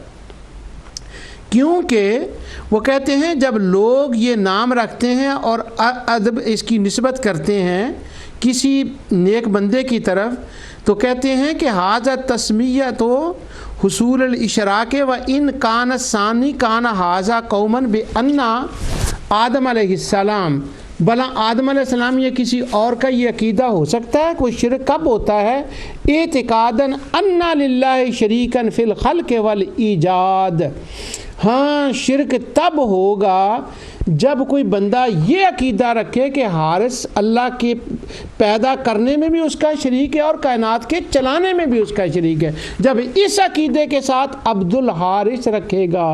کیونکہ وہ کہتے ہیں جب لوگ یہ نام رکھتے ہیں اور ادب اس کی نسبت کرتے ہیں کسی نیک بندے کی طرف، تو کہتے ہیں کہ حاضر تسمیہ تو حصول الاشراق و ان کان ثانی کان حاضہ قومن بأن آدم علیہ السلام. بھلا آدم علیہ السلام یہ کسی اور کا یہ عقیدہ ہو سکتا ہے؟ کوئی شرک کب ہوتا ہے؟ اعتقاداً ان للہ شریکاً فی الخلق والایجاد. ہاں شرک تب ہوگا جب کوئی بندہ یہ عقیدہ رکھے کہ حارث اللہ کے پیدا کرنے میں بھی اس کا شریک ہے اور کائنات کے چلانے میں بھی اس کا شریک ہے. جب اس عقیدے کے ساتھ عبدالحارث رکھے گا،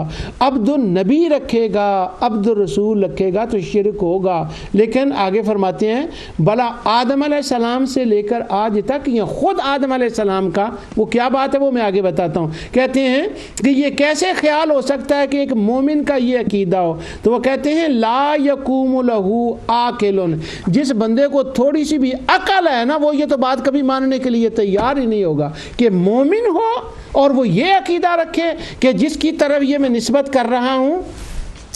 عبد النبی رکھے گا، عبد الرسول رکھے گا تو شرک ہوگا. لیکن آگے فرماتے ہیں بلا آدم علیہ السلام سے لے کر آج تک، یہ خود آدم علیہ السلام کا وہ کیا بات ہے وہ میں آگے بتاتا ہوں. کہتے ہیں کہ یہ کیسے خیال ہو سکتا ہے کہ ایک مومن کا یہ عقیدہ ہو؟ تو وہ کہتے ہیں لا یقوم لہو عاقل. جس بندے کو تھوڑی سی بھی عقل ہے نا، وہ یہ تو بات کبھی ماننے کے لیے تیار ہی نہیں ہوگا کہ مومن ہو اور وہ یہ عقیدہ رکھے کہ جس کی طرف یہ میں نسبت کر رہا ہوں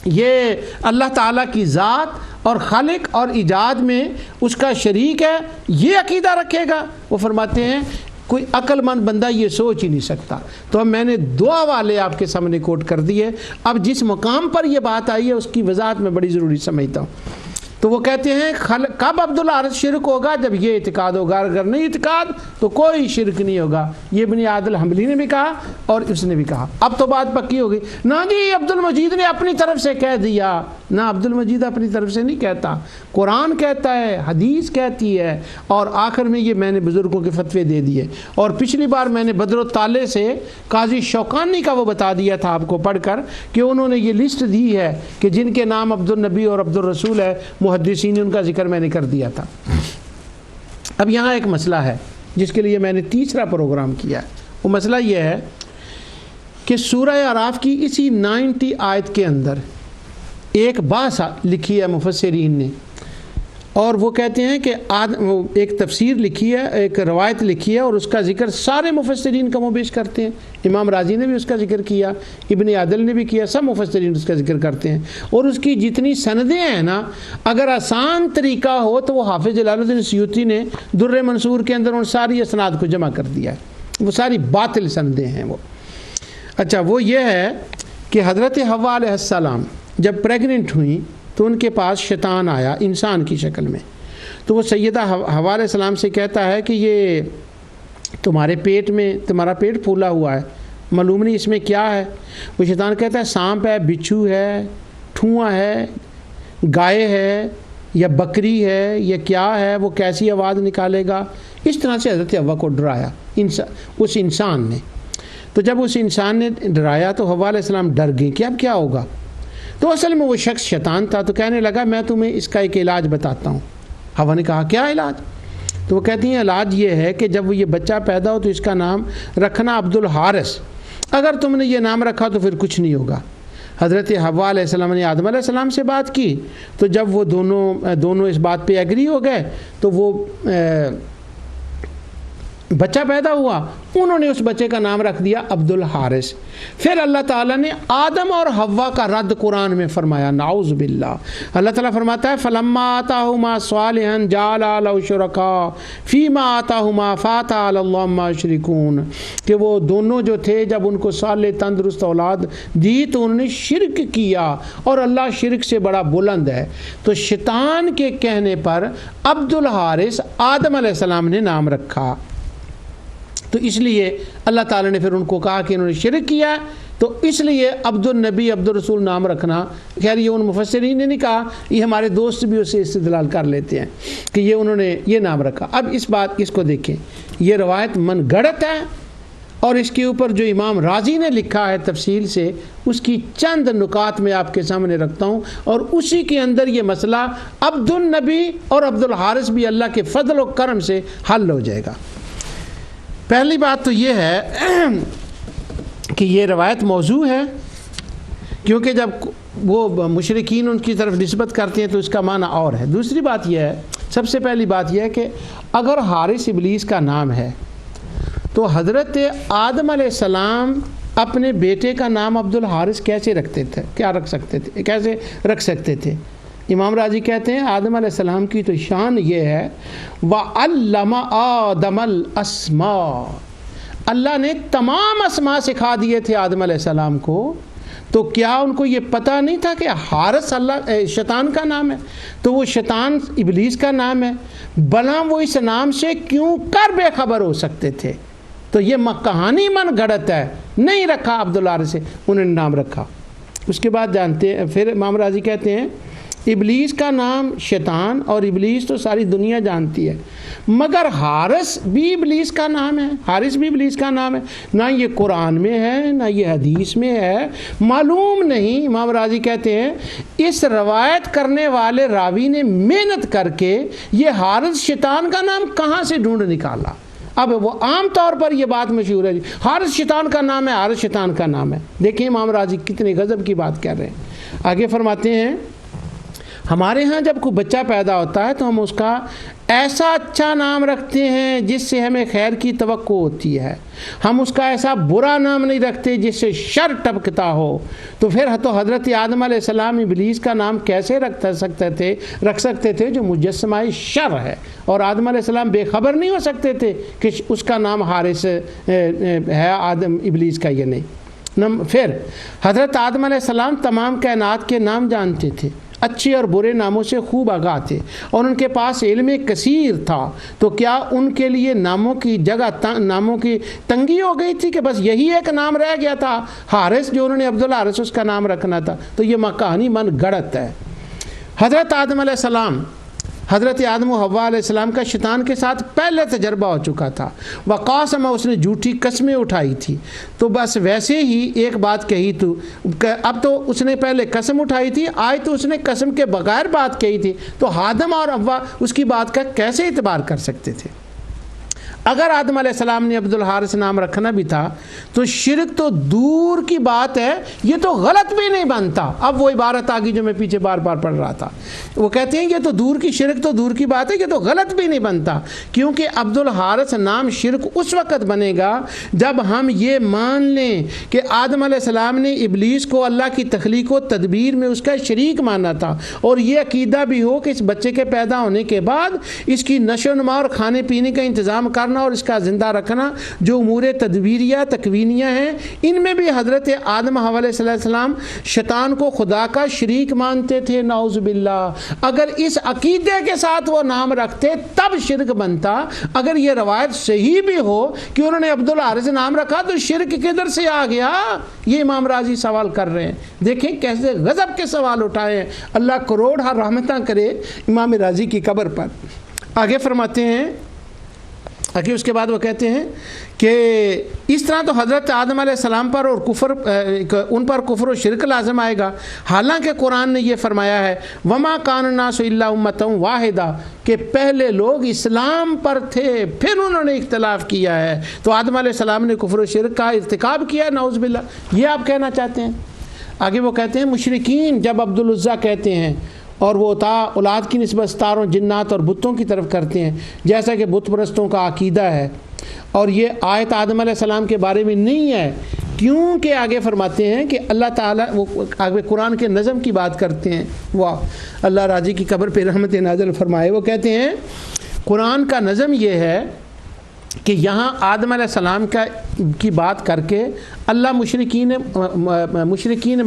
یہ اللہ تعالیٰ کی ذات اور خلق اور ایجاد میں اس کا شریک ہے، یہ عقیدہ رکھے گا. وہ فرماتے ہیں کوئی عقل مند بندہ یہ سوچ ہی نہیں سکتا. تو اب میں نے دو حوالے آپ کے سامنے کوٹ کر دیے. اب جس مقام پر یہ بات آئی ہے اس کی وضاحت میں بڑی ضروری سمجھتا ہوں. تو وہ کہتے ہیں کب عبدالحارث شرک ہوگا؟ جب یہ اعتقاد ہوگا. اگر نہیں اعتقاد تو کوئی شرک نہیں ہوگا. یہ ابن عادل حنبلی نے بھی کہا اور اس نے بھی کہا. اب تو بات پکی ہو گئی. نہ جی عبد المجید نے اپنی طرف سے کہہ دیا. نہ عبد المجید اپنی طرف سے نہیں کہتا، قرآن کہتا ہے، حدیث کہتی ہے، اور آخر میں یہ میں نے بزرگوں کے فتوے دے دیے. اور پچھلی بار میں نے بدر الطالع سے قاضی شوکانی کا وہ بتا دیا تھا آپ کو پڑھ کر کہ انہوں نے یہ لسٹ دی ہے کہ جن کے نام عبد النبی اور عبد الرسول ہے، محدثین نے ان کا ذکر میں نے کر دیا تھا. اب یہاں ایک مسئلہ ہے جس کے لیے میں نے تیسرا پروگرام کیا ہے. وہ مسئلہ یہ ہے کہ سورہ اعراف کی اسی 90 آیت کے اندر ایک بات لکھی ہے مفسرین نے، اور وہ کہتے ہیں کہ ایک تفسیر لکھی ہے، ایک روایت لکھی ہے، اور اس کا ذکر سارے مفسرین کم و بیش کرتے ہیں. امام راضی نے بھی اس کا ذکر کیا، ابن عادل نے بھی کیا، سب مفسرین اس کا ذکر کرتے ہیں. اور اس کی جتنی سندیں ہیں نا، اگر آسان طریقہ ہو تو وہ حافظ جلال الدین سیوطی نے در منصور کے اندر ان ساری اسناد کو جمع کر دیا ہے. وہ ساری باطل سندیں ہیں وہ. اچھا، وہ یہ ہے کہ حضرت حوا علیہ السلام جب پریگننٹ ہوئیں تو ان کے پاس شیطان آیا انسان کی شکل میں. تو وہ سیدہ حوا علیہ السلام سے کہتا ہے کہ یہ تمہارے پیٹ میں، تمہارا پیٹ پھولا ہوا ہے، معلوم نہیں اس میں کیا ہے. وہ شیطان کہتا ہے سانپ ہے، بچھو ہے، ٹھواں ہے، گائے ہے، یا بکری ہے، یا کیا ہے، وہ کیسی آواز نکالے گا. اس طرح سے حضرت حوا کو ڈرایا اس انسان نے. تو جب اس انسان نے ڈرایا تو حوا علیہ السلام ڈر گئی کہ اب کیا ہوگا. تو اصل میں وہ شخص شیطان تھا، تو کہنے لگا میں تمہیں اس کا ایک علاج بتاتا ہوں۔ ہوا نے کہا کیا علاج؟ تو وہ کہتی ہیں علاج یہ ہے کہ جب وہ یہ بچہ پیدا ہو تو اس کا نام رکھنا عبد الحارث، اگر تم نے یہ نام رکھا تو پھر کچھ نہیں ہوگا۔ حضرت حوا علیہ السلام نے آدم علیہ السلام سے بات کی، تو جب وہ دونوں اس بات پہ ایگری ہو گئے تو وہ بچہ پیدا ہوا، انہوں نے اس بچے کا نام رکھ دیا عبد الحارث۔ پھر اللہ تعالیٰ نے آدم اور حوا کا رد قرآن میں فرمایا، نعوذ باللہ۔ اللہ تعالیٰ فرماتا ہے فلما آتاہما صالحا جعل له شرکاء فیما آتاہما فاتعالی اللہ عما یشرکون، کہ وہ دونوں جو تھے جب ان کو صالح تندرست اولاد دی تو انہوں نے شرک کیا، اور اللہ شرک سے بڑا بلند ہے۔ تو شیطان کے کہنے پر عبد الحارث آدم علیہ السلام نے نام رکھا، تو اس لیے اللہ تعالیٰ نے پھر ان کو کہا کہ انہوں نے شرک کیا، تو اس لیے عبد النبی عبد الرسول نام رکھنا، خیر یہ ان مفسرین نے نہیں کہا، یہ ہمارے دوست بھی اسے استدلال کر لیتے ہیں کہ یہ انہوں نے یہ نام رکھا۔ اب اس کو دیکھیں، یہ روایت من گڑت ہے، اور اس کے اوپر جو امام رازی نے لکھا ہے تفصیل سے، اس کی چند نکات میں آپ کے سامنے رکھتا ہوں، اور اسی کے اندر یہ مسئلہ عبد النبی اور عبد الحارث بھی اللہ کے فضل و کرم سے حل ہو جائے گا۔ پہلی بات تو یہ ہے کہ یہ روایت موضوع ہے، کیونکہ جب وہ مشرکین ان کی طرف نسبت کرتے ہیں تو اس کا معنی اور ہے۔ دوسری بات یہ ہے، سب سے پہلی بات یہ ہے کہ اگر حارث ابلیس کا نام ہے تو حضرت آدم علیہ السلام اپنے بیٹے کا نام عبد الحارث کیسے رکھ سکتے تھے؟ امام راضی کہتے ہیں آدم علیہ السلام کی تو شان یہ ہے وَعَلَّمَ آدَمَ الْأَسْمَاءَ، اللہ نے تمام اسماء سکھا دیے تھے آدم علیہ السلام کو، تو کیا ان کو یہ پتہ نہیں تھا کہ حارث شیطان کا نام ہے؟ تو وہ شیطان ابلیس کا نام ہے، بھلا وہ اس نام سے کیوں کر بے خبر ہو سکتے تھے؟ تو یہ کہانی من گڑت ہے، نہیں رکھا عبد الحارث سے، انہوں نے نام رکھا۔ اس کے بعد جانتے ہیں پھر امام راضی کہتے ہیں ابلیس کا نام شیطان، اور ابلیس تو ساری دنیا جانتی ہے، مگر حارث بھی ابلیس کا نام ہے، نہ یہ قرآن میں ہے نہ یہ حدیث میں ہے، معلوم نہیں۔ امام راضی کہتے ہیں اس روایت کرنے والے راوی نے محنت کر کے یہ حارث شیطان کا نام کہاں سے ڈھونڈ نکالا۔ اب وہ عام طور پر یہ بات مشہور ہے، حارث شیطان کا نام ہے، دیکھیں امام راضی کتنے غضب کی بات کر رہے ہیں۔ آگے فرماتے ہیں ہمارے ہاں جب کوئی بچہ پیدا ہوتا ہے تو ہم اس کا ایسا اچھا نام رکھتے ہیں جس سے ہمیں خیر کی توقع ہوتی ہے، ہم اس کا ایسا برا نام نہیں رکھتے جس سے شر ٹپکتا ہو۔ تو پھر حضرت آدم علیہ السلام ابلیس کا نام کیسے رکھ سکتے تھے جو مجسمہ شر ہے، اور آدم علیہ السلام بے خبر نہیں ہو سکتے تھے کہ اس کا نام حارث ہے، آدم ابلیس کا یہ نہیں۔ پھر حضرت آدم علیہ السلام تمام کائنات کے نام جانتے تھے، اچھے اور برے ناموں سے خوب آگاہ تھے، اور ان کے پاس علم کثیر تھا، تو کیا ان کے لیے ناموں کی تنگی ہو گئی تھی کہ بس یہی ایک نام رہ گیا تھا حارث، جو انہوں نے عبد الحارث اس کا نام رکھنا تھا؟ تو یہ کہانی من گڑت ہے۔ حضرت آدم و حوا علیہ السلام کا شیطان کے ساتھ پہلے تجربہ ہو چکا تھا، وقاسم اس نے جھوٹی قسمیں اٹھائی تھی، تو بس ویسے ہی ایک بات کہی تو اب تو اس نے پہلے قسم اٹھائی تھی، آج تو اس نے قسم کے بغیر بات کہی تھی، تو آدم اور حوا اس کی بات کا کیسے اعتبار کر سکتے تھے؟ اگر آدم علیہ السلام نے عبد الحارث نام رکھنا بھی تھا تو شرک تو دور کی بات ہے، یہ تو غلط بھی نہیں بنتا۔ اب وہ عبارت آگی جو میں پیچھے بار بار پڑھ رہا تھا، وہ کہتے ہیں یہ تو شرک تو دور کی بات ہے، یہ تو غلط بھی نہیں بنتا، کیونکہ عبد الحارث نام شرک اس وقت بنے گا جب ہم یہ مان لیں کہ آدم علیہ السلام نے ابلیس کو اللہ کی تخلیق و تدبیر میں اس کا شریک مانا تھا، اور یہ عقیدہ بھی ہو کہ اس بچے کے پیدا ہونے کے بعد اس کی نشو و نما اور کھانے پینے کا انتظام کرنا اور اس کا زندہ رکھنا جو امور تدبیریہ تکوینیہ ہیں، ان میں بھی حضرت آدم حوا علیہ السلام شیطان کو خدا کا شریک مانتے تھے، نعوذ باللہ۔ اگر اس عقیدے کے ساتھ وہ نام رکھتے تب شرک بنتا۔ اگر یہ روایت صحیح بھی ہو کہ انہوں نے عبد الحارث نام رکھا تو شرک کدھر سے آ گیا؟ یہ امام راضی سوال کر رہے ہیں، دیکھیں کیسے غضب کے سوال اٹھائے ہیں۔ اللہ کروڑ رحمتاں کرے امام راضی کی قبر پر۔ آگے فرماتے ہیں آگے اس کے بعد وہ کہتے ہیں کہ اس طرح تو حضرت آدم علیہ السلام پر اور ان پر کفر و شرک لازم آئے گا، حالانکہ قرآن نے یہ فرمایا ہے وما کان الناس الا امۃ واحدہ، کہ پہلے لوگ اسلام پر تھے پھر انہوں نے اختلاف کیا ہے، تو آدم علیہ السلام نے کفر و شرک کا ارتکاب کیا، نعوذ باللہ، یہ آپ کہنا چاہتے ہیں؟ آگے وہ کہتے ہیں مشرکین جب عبدالعزیٰ کہتے ہیں اور وہ اولاد کی نسبت ستاروں، جنات اور بتوں کی طرف کرتے ہیں، جیسا کہ بت پرستوں کا عقیدہ ہے، اور یہ آیت آدم علیہ السلام کے بارے میں نہیں ہے، کیونکہ آگے فرماتے ہیں کہ اللہ تعالیٰ وہ آگے قرآن کے نظم کی بات کرتے ہیں، واہ اللہ راضی کی قبر پہ رحمت نازل فرمائے، وہ کہتے ہیں قرآن کا نظم یہ ہے کہ یہاں آدم علیہ السلام کی بات کر کے اللہ مشرکین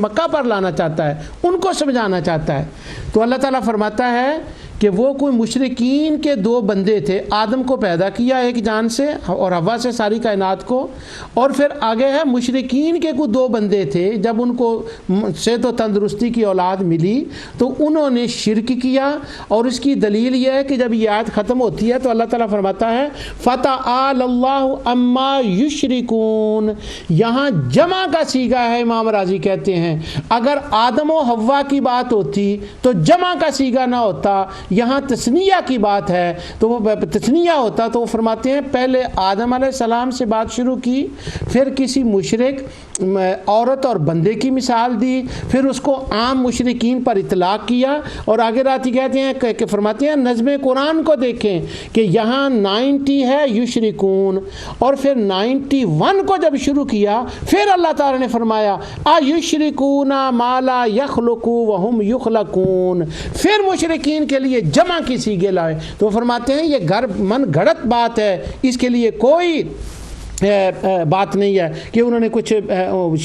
مکہ پر لانا چاہتا ہے، ان کو سمجھانا چاہتا ہے، تو اللہ تعالیٰ فرماتا ہے کہ وہ کوئی مشرکین کے دو بندے تھے، آدم کو پیدا کیا ایک جان سے اور حوا سے ساری کائنات کو، اور پھر آگے ہے مشرکین کے کوئی دو بندے تھے، جب ان کو صحت و تندرستی کی اولاد ملی تو انہوں نے شرک کیا، اور اس کی دلیل یہ ہے کہ جب یہ آیت ختم ہوتی ہے تو اللہ تعالیٰ فرماتا ہے فَتَعَالَى اللَّهُ عَمَّا يُشْرِكُونَ، یہاں جمع کا صیغہ ہے، امام راضی کہتے ہیں اگر آدم و حوا کی بات ہوتی تو جمع کا صیغہ نہ ہوتا، یہاں تثنیہ کی بات ہے تو وہ تثنیہ ہوتا، تو وہ فرماتے ہیں پہلے آدم علیہ السلام سے بات شروع کی، پھر کسی مشرک عورت اور بندے کی مثال دی، پھر اس کو عام مشرکین پر اطلاق کیا، اور آگے راتی کہتے ہیں کہ فرماتے ہیں نظم قرآن کو دیکھیں کہ یہاں 90 ہے یشرکون، اور پھر 91 کو جب شروع کیا پھر اللہ تعالی نے فرمایا ایشرکون ما لا یخلق وہم یخلقون، پھر مشرکین کے لیے جمع کی صیغے لائے، تو وہ فرماتے ہیں یہ من گھڑت بات ہے، اس کے لیے کوئی بات نہیں ہے کہ انہوں نے کچھ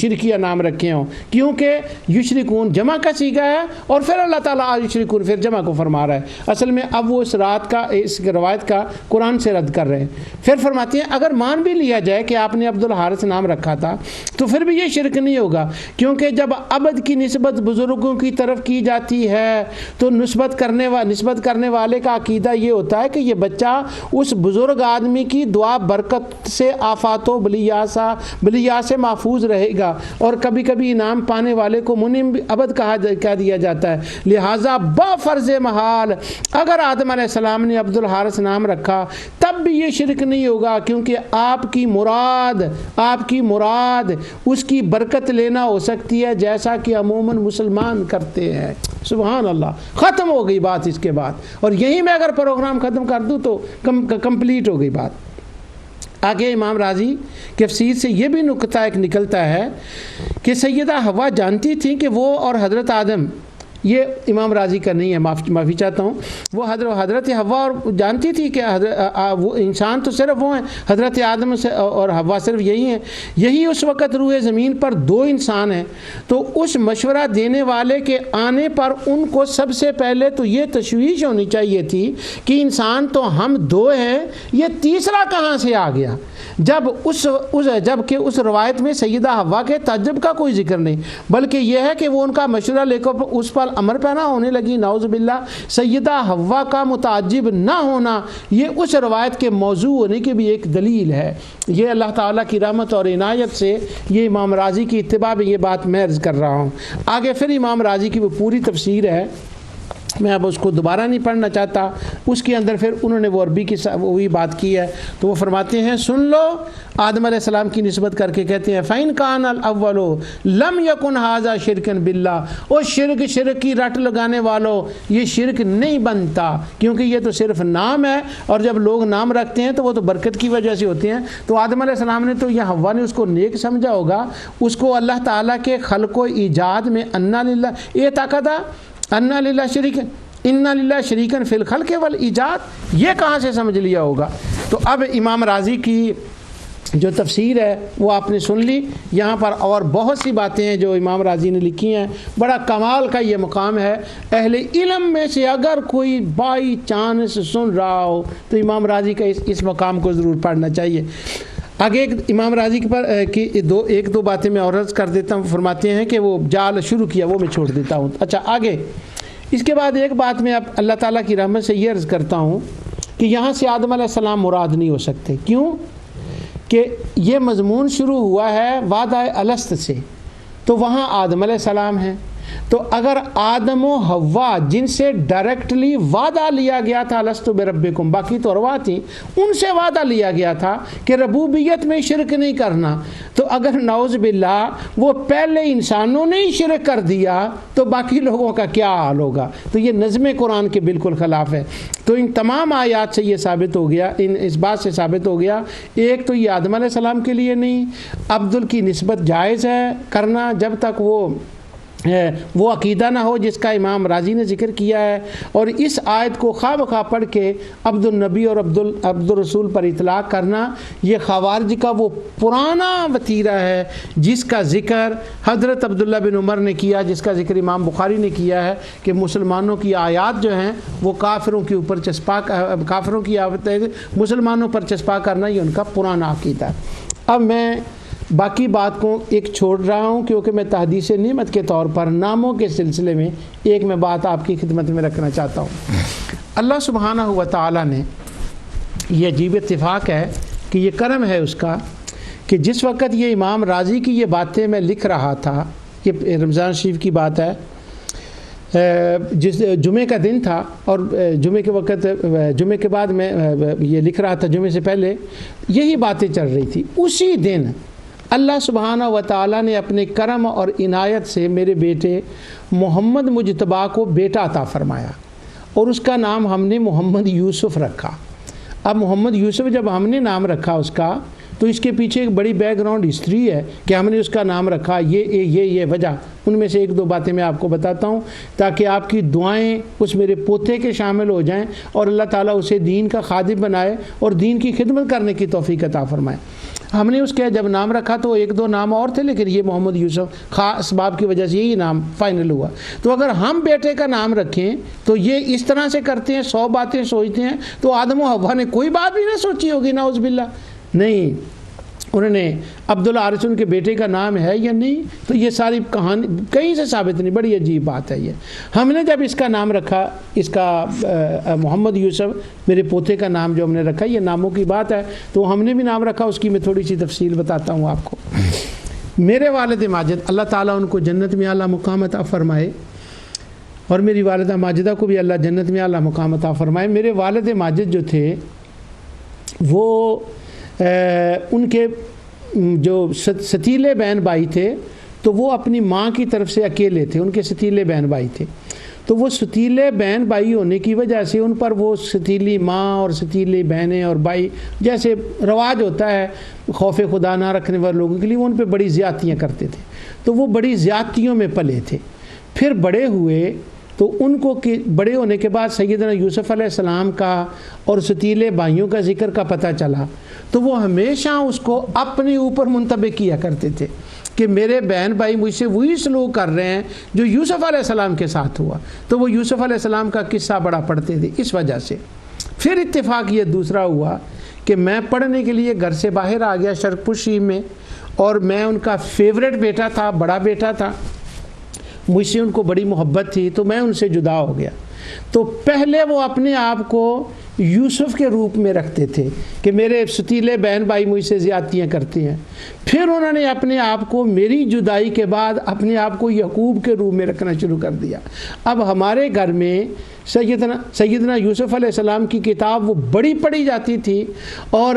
شرکیہ نام رکھے ہوں، کیونکہ یشرکون جمع کا صیغہ ہے، اور پھر اللہ تعالیٰ یشرکون پھر جمع کو فرما رہا ہے، اصل میں اب وہ اس روایت کا قرآن سے رد کر رہے ہیں۔ پھر فرماتے ہیں اگر مان بھی لیا جائے کہ آپ نے عبدالحارث نام رکھا تھا تو پھر بھی یہ شرک نہیں ہوگا، کیونکہ جب عبد کی نسبت بزرگوں کی طرف کی جاتی ہے تو نسبت کرنے والے کا عقیدہ یہ ہوتا ہے کہ یہ بچہ اس بزرگ آدمی کی دعا برکت سے آفاتوں بلیاس سے محفوظ رہے گا، اور کبھی کبھی انعام پانے والے کو منعم عبد کہہ دیا جاتا ہے، لہٰذا با فرض محال اگر آدم علیہ السلام نے عبدالحارث نام رکھا تب بھی یہ شرک نہیں ہوگا، کیونکہ آپ کی مراد اس کی برکت لینا ہو سکتی ہے جیسا کہ عموماً مسلمان کرتے ہیں۔ سبحان اللہ، ختم ہو گئی بات اس کے بعد، اور یہیں میں اگر پروگرام ختم کر دوں تو کمپلیٹ ہو گئی بات۔ آگے امام راضی کے تفسیر سے یہ بھی نکتہ ایک نکلتا ہے کہ سیدہ حوا جانتی تھی کہ وہ اور حضرت آدم، یہ امام راضی کا نہیں ہے، معافی چاہتا ہوں، وہ حضرت حوا اور جانتی تھی کہ وہ انسان تو صرف وہ ہیں، حضرت آدم سے اور حوا صرف یہی اس وقت روئے زمین پر دو انسان ہیں، تو اس مشورہ دینے والے کے آنے پر ان کو سب سے پہلے تو یہ تشویش ہونی چاہیے تھی کہ انسان تو ہم دو ہیں، یہ تیسرا کہاں سے آ گیا، جبکہ اس روایت میں سیدہ حوا کے تعجب کا کوئی ذکر نہیں، بلکہ یہ ہے کہ وہ ان کا مشورہ لے کر اس پر امر پینا ہونے لگی، نعوذ باللہ۔ سیدہ حوا کا متعجب نہ ہونا یہ اس روایت کے موضوع ہونے کی بھی ایک دلیل ہے۔ یہ اللہ تعالیٰ کی رحمت اور عنایت سے یہ امام راضی کی اتباع میں یہ بات میں عرض کر رہا ہوں۔ آگے پھر امام راضی کی وہ پوری تفسیر ہے، میں اب اس کو دوبارہ نہیں پڑھنا چاہتا، اس کے اندر پھر انہوں نے وہ عربی کی وہی بات کی ہے، تو وہ فرماتے ہیں سن لو، آدم علیہ السلام کی نسبت کر کے کہتے ہیں فَإِن كَانَ الْأَوَّلُ لَمْ يَكُنْ هَذَا شِرْكًا بِاللَّهِ، اور شرک کی رٹ لگانے والوں یہ شرک نہیں بنتا، کیونکہ یہ تو صرف نام ہے، اور جب لوگ نام رکھتے ہیں تو وہ تو برکت کی وجہ سے ہوتے ہیں، تو آدم علیہ السلام نے تو یہ حوا نے اس کو نیک سمجھا ہوگا، اس کو اللہ تعالیٰ کے خلق و ایجاد میں انا للہ یہ طاقت انا للہ شریک انا للہ شریکن فی الخلق والایجاد، یہ کہاں سے سمجھ لیا ہوگا۔ تو اب امام راضی کی جو تفسیر ہے وہ آپ نے سن لی، یہاں پر اور بہت سی باتیں ہیں جو امام راضی نے لکھی ہیں، بڑا کمال کا یہ مقام ہے، اہل علم میں سے اگر کوئی بائی چانس سن رہا ہو تو امام راضی کا اس مقام کو ضرور پڑھنا چاہیے۔ آگے امام راضی کے پر ایک دو باتیں میں اور عرض کر دیتا ہوں، فرماتے ہیں کہ وہ جال شروع کیا وہ میں چھوڑ دیتا ہوں۔ اچھا آگے اس کے بعد ایک بات میں اب اللہ تعالیٰ کی رحمت سے یہ عرض کرتا ہوں کہ یہاں سے آدم علیہ السلام مراد نہیں ہو سکتے. کیوں؟ کہ یہ مضمون شروع ہوا ہے وعدہ الست سے، تو وہاں آدم علیہ السلام ہیں. تو اگر آدم و حوا جن سے ڈائریکٹلی وعدہ لیا گیا تھا الست بربکم، باقی تو ارواح تھیں، ان سے وعدہ لیا گیا تھا کہ ربوبیت میں شرک نہیں کرنا، تو اگر نعوذ باللہ وہ پہلے انسانوں نے ہی شرک کر دیا تو باقی لوگوں کا کیا حال ہوگا؟ تو یہ نظم قرآن کے بالکل خلاف ہے. تو ان تمام آیات سے یہ ثابت ہو گیا، اس بات سے ثابت ہو گیا، ایک تو یہ آدم علیہ السلام کے لیے نہیں، عبدل کی نسبت جائز ہے کرنا جب تک وہ عقیدہ نہ ہو جس کا امام راضی نے ذکر کیا ہے. اور اس آیت کو خواہ بخواہ پڑھ کے عبد النبی اور عبد الرسول پر اطلاق کرنا یہ خوارج کا وہ پرانا وتیرہ ہے جس کا ذکر حضرت عبداللہ بن عمر نے کیا، جس کا ذکر امام بخاری نے کیا ہے کہ مسلمانوں کی آیات جو ہیں وہ کافروں کے اوپر کافروں کی مسلمانوں پر چسپاں کرنا یہ ان کا پرانا عقیدہ ہے. اب میں باقی بات کو ایک چھوڑ رہا ہوں کیونکہ میں تحدیث نعمت کے طور پر ناموں کے سلسلے میں ایک میں بات آپ کی خدمت میں رکھنا چاہتا ہوں. اللہ سبحانہ و تعالیٰ نے یہ عجیب اتفاق ہے کہ یہ کرم ہے اس کا کہ جس وقت یہ امام راضی کی یہ باتیں میں لکھ رہا تھا، یہ رمضان شریف کی بات ہے، جس جمعے کا دن تھا اور جمعے کے وقت جمعے کے بعد میں یہ لکھ رہا تھا، جمعے سے پہلے یہی باتیں چل رہی تھی. اسی دن اللہ سبحانہ و تعالیٰ نے اپنے کرم اور عنایت سے میرے بیٹے محمد مجتبیٰ کو بیٹا عطا فرمایا اور اس کا نام ہم نے محمد یوسف رکھا. اب محمد یوسف جب ہم نے نام رکھا اس کا تو اس کے پیچھے ایک بڑی بیک گراؤنڈ ہسٹری ہے کہ ہم نے اس کا نام رکھا، یہ وجہ. ان میں سے ایک دو باتیں میں آپ کو بتاتا ہوں تاکہ آپ کی دعائیں اس میرے پوتے کے شامل ہو جائیں اور اللہ تعالیٰ اسے دین کا خادم بنائے اور دین کی خدمت کرنے کی توفیق عطا فرمائے. ہم نے اس کے جب نام رکھا تو ایک دو نام اور تھے لیکن یہ محمد یوسف خاص اسباب کی وجہ سے یہی نام فائنل ہوا. تو اگر ہم بیٹے کا نام رکھیں تو یہ اس طرح سے کرتے ہیں، 100 باتیں سوچتے ہیں، تو آدم و حوا نے کوئی بات بھی نہ سوچی ہوگی نعوذ باللہ. نہیں، انہوں نے عبدالعارث ان کے بیٹے کا نام ہے یا نہیں، تو یہ ساری کہانی کہیں سے ثابت نہیں. بڑی عجیب بات ہے یہ. ہم نے جب اس کا نام رکھا، اس کا محمد یوسف میرے پوتے کا نام جو ہم نے رکھا، یہ ناموں کی بات ہے تو ہم نے بھی نام رکھا. اس کی میں تھوڑی سی تفصیل بتاتا ہوں آپ کو. میرے والد ماجد اللہ تعالیٰ ان کو جنت میں اعلیٰ مقام عطا فرمائے اور میری والدہ ماجدہ کو بھی اللہ جنت میں اعلیٰ مقام عطا فرمائے. میرے والد ماجد جو تھے وہ ان کے جو ستیلے بہن بھائی تھے تو وہ اپنی ماں کی طرف سے اکیلے تھے، ان کے ستیلے بہن بھائی تھے. تو وہ ستیلے بہن بھائی ہونے کی وجہ سے ان پر وہ ستیلی ماں اور ستیلی بہنیں اور بھائی جیسے رواج ہوتا ہے خوف خدا نہ رکھنے والے لوگوں کے لیے، وہ ان پہ بڑی زیادتیاں کرتے تھے. تو وہ بڑی زیادتیوں میں پلے تھے. پھر بڑے ہوئے تو ان کو بڑے ہونے کے بعد سیدنا یوسف علیہ السلام کا اور ستیلے بھائیوں کا ذکر کا پتہ چلا تو وہ ہمیشہ اس کو اپنے اوپر منطبق کیا کرتے تھے کہ میرے بہن بھائی مجھ سے وہی سلوک کر رہے ہیں جو یوسف علیہ السلام کے ساتھ ہوا. تو وہ یوسف علیہ السلام کا قصہ بڑا پڑھتے تھے اس وجہ سے. پھر اتفاق یہ دوسرا ہوا کہ میں پڑھنے کے لیے گھر سے باہر آ گیا شرق پور میں، اور میں ان کا فیوریٹ بیٹا تھا، بڑا بیٹا تھا، مجھ سے ان کو بڑی محبت تھی تو میں ان سے جدا ہو گیا. تو پہلے وہ اپنے آپ کو یوسف کے روپ میں رکھتے تھے کہ میرے ستیلے بہن بھائی مجھ سے زیادتیاں کرتے ہیں. پھر انہوں نے اپنے آپ کو میری جدائی کے بعد اپنے آپ کو یعقوب کے روپ میں رکھنا شروع کر دیا. اب ہمارے گھر میں سیدنا یوسف علیہ السلام کی کتاب وہ بڑی پڑھی جاتی تھی اور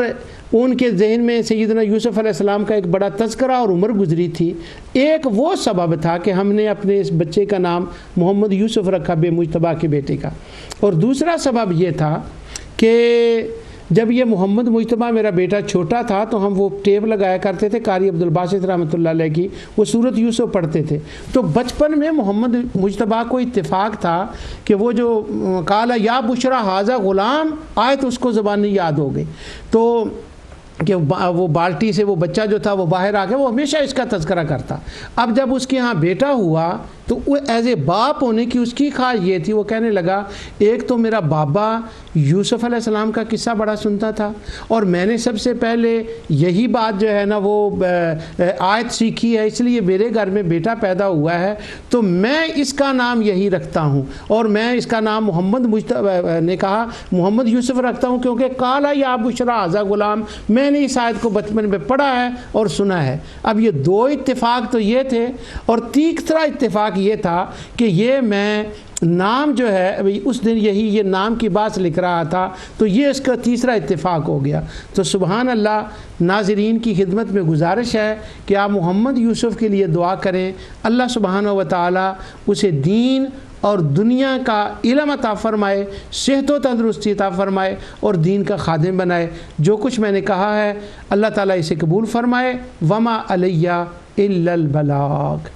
ان کے ذہن میں سیدنا یوسف علیہ السلام کا ایک بڑا تذکرہ اور عمر گزری تھی. ایک وہ سبب تھا کہ ہم نے اپنے اس بچے کا نام محمد یوسف رکھا، بے مجتبیٰ کے بیٹے کا. اور دوسرا سبب یہ تھا کہ جب یہ محمد مجتبیٰ میرا بیٹا چھوٹا تھا تو ہم وہ ٹیپ لگایا کرتے تھے قاری عبدالباسط رحمۃ اللہ علیہ کی، وہ سورۃ یوسف پڑھتے تھے. تو بچپن میں محمد مجتبیٰ کو اتفاق تھا کہ وہ جو قال یا بشرا ھذا غلام آیت اس کو زبانی یاد ہو گئی. تو کہ وہ بالٹی سے وہ بچہ جو تھا وہ باہر آ کے وہ ہمیشہ اس کا تذکرہ کرتا. اب جب اس کے ہاں بیٹا ہوا تو وہ ایز اے باپ ہونے کی اس کی خواہش یہ تھی، وہ کہنے لگا ایک تو میرا بابا یوسف علیہ السلام کا قصہ بڑا سنتا تھا، اور میں نے سب سے پہلے یہی بات جو ہے نا وہ آیت سیکھی ہے، اس لیے میرے گھر میں بیٹا پیدا ہوا ہے تو میں اس کا نام یہی رکھتا ہوں، اور میں اس کا نام محمد نے کہا محمد یوسف رکھتا ہوں، کیونکہ کالا یا بشرا ذا غلام، میں نے اس آیت کو بچپن میں پڑھا ہے اور سنا ہے۔ اب یہ دو اتفاق تو یہ تھے، اور تیسرا اتفاق یہ تھا کہ یہ میں نام جو ہے اس دن یہی یہ نام کی بات لکھ رہا تھا، تو یہ اس کا تیسرا اتفاق ہو گیا۔ تو سبحان اللہ، ناظرین کی خدمت میں گزارش ہے کہ آپ محمد یوسف کے لیے دعا کریں، اللہ سبحانہ و تعالی اسے دین اور دنیا کا علم عطا فرمائے، صحت و تندرستی عطا فرمائے، اور دین کا خادم بنائے۔ جو کچھ میں نے کہا ہے اللہ تعالیٰ اسے قبول فرمائے۔ وما علیہ الا البلاغ۔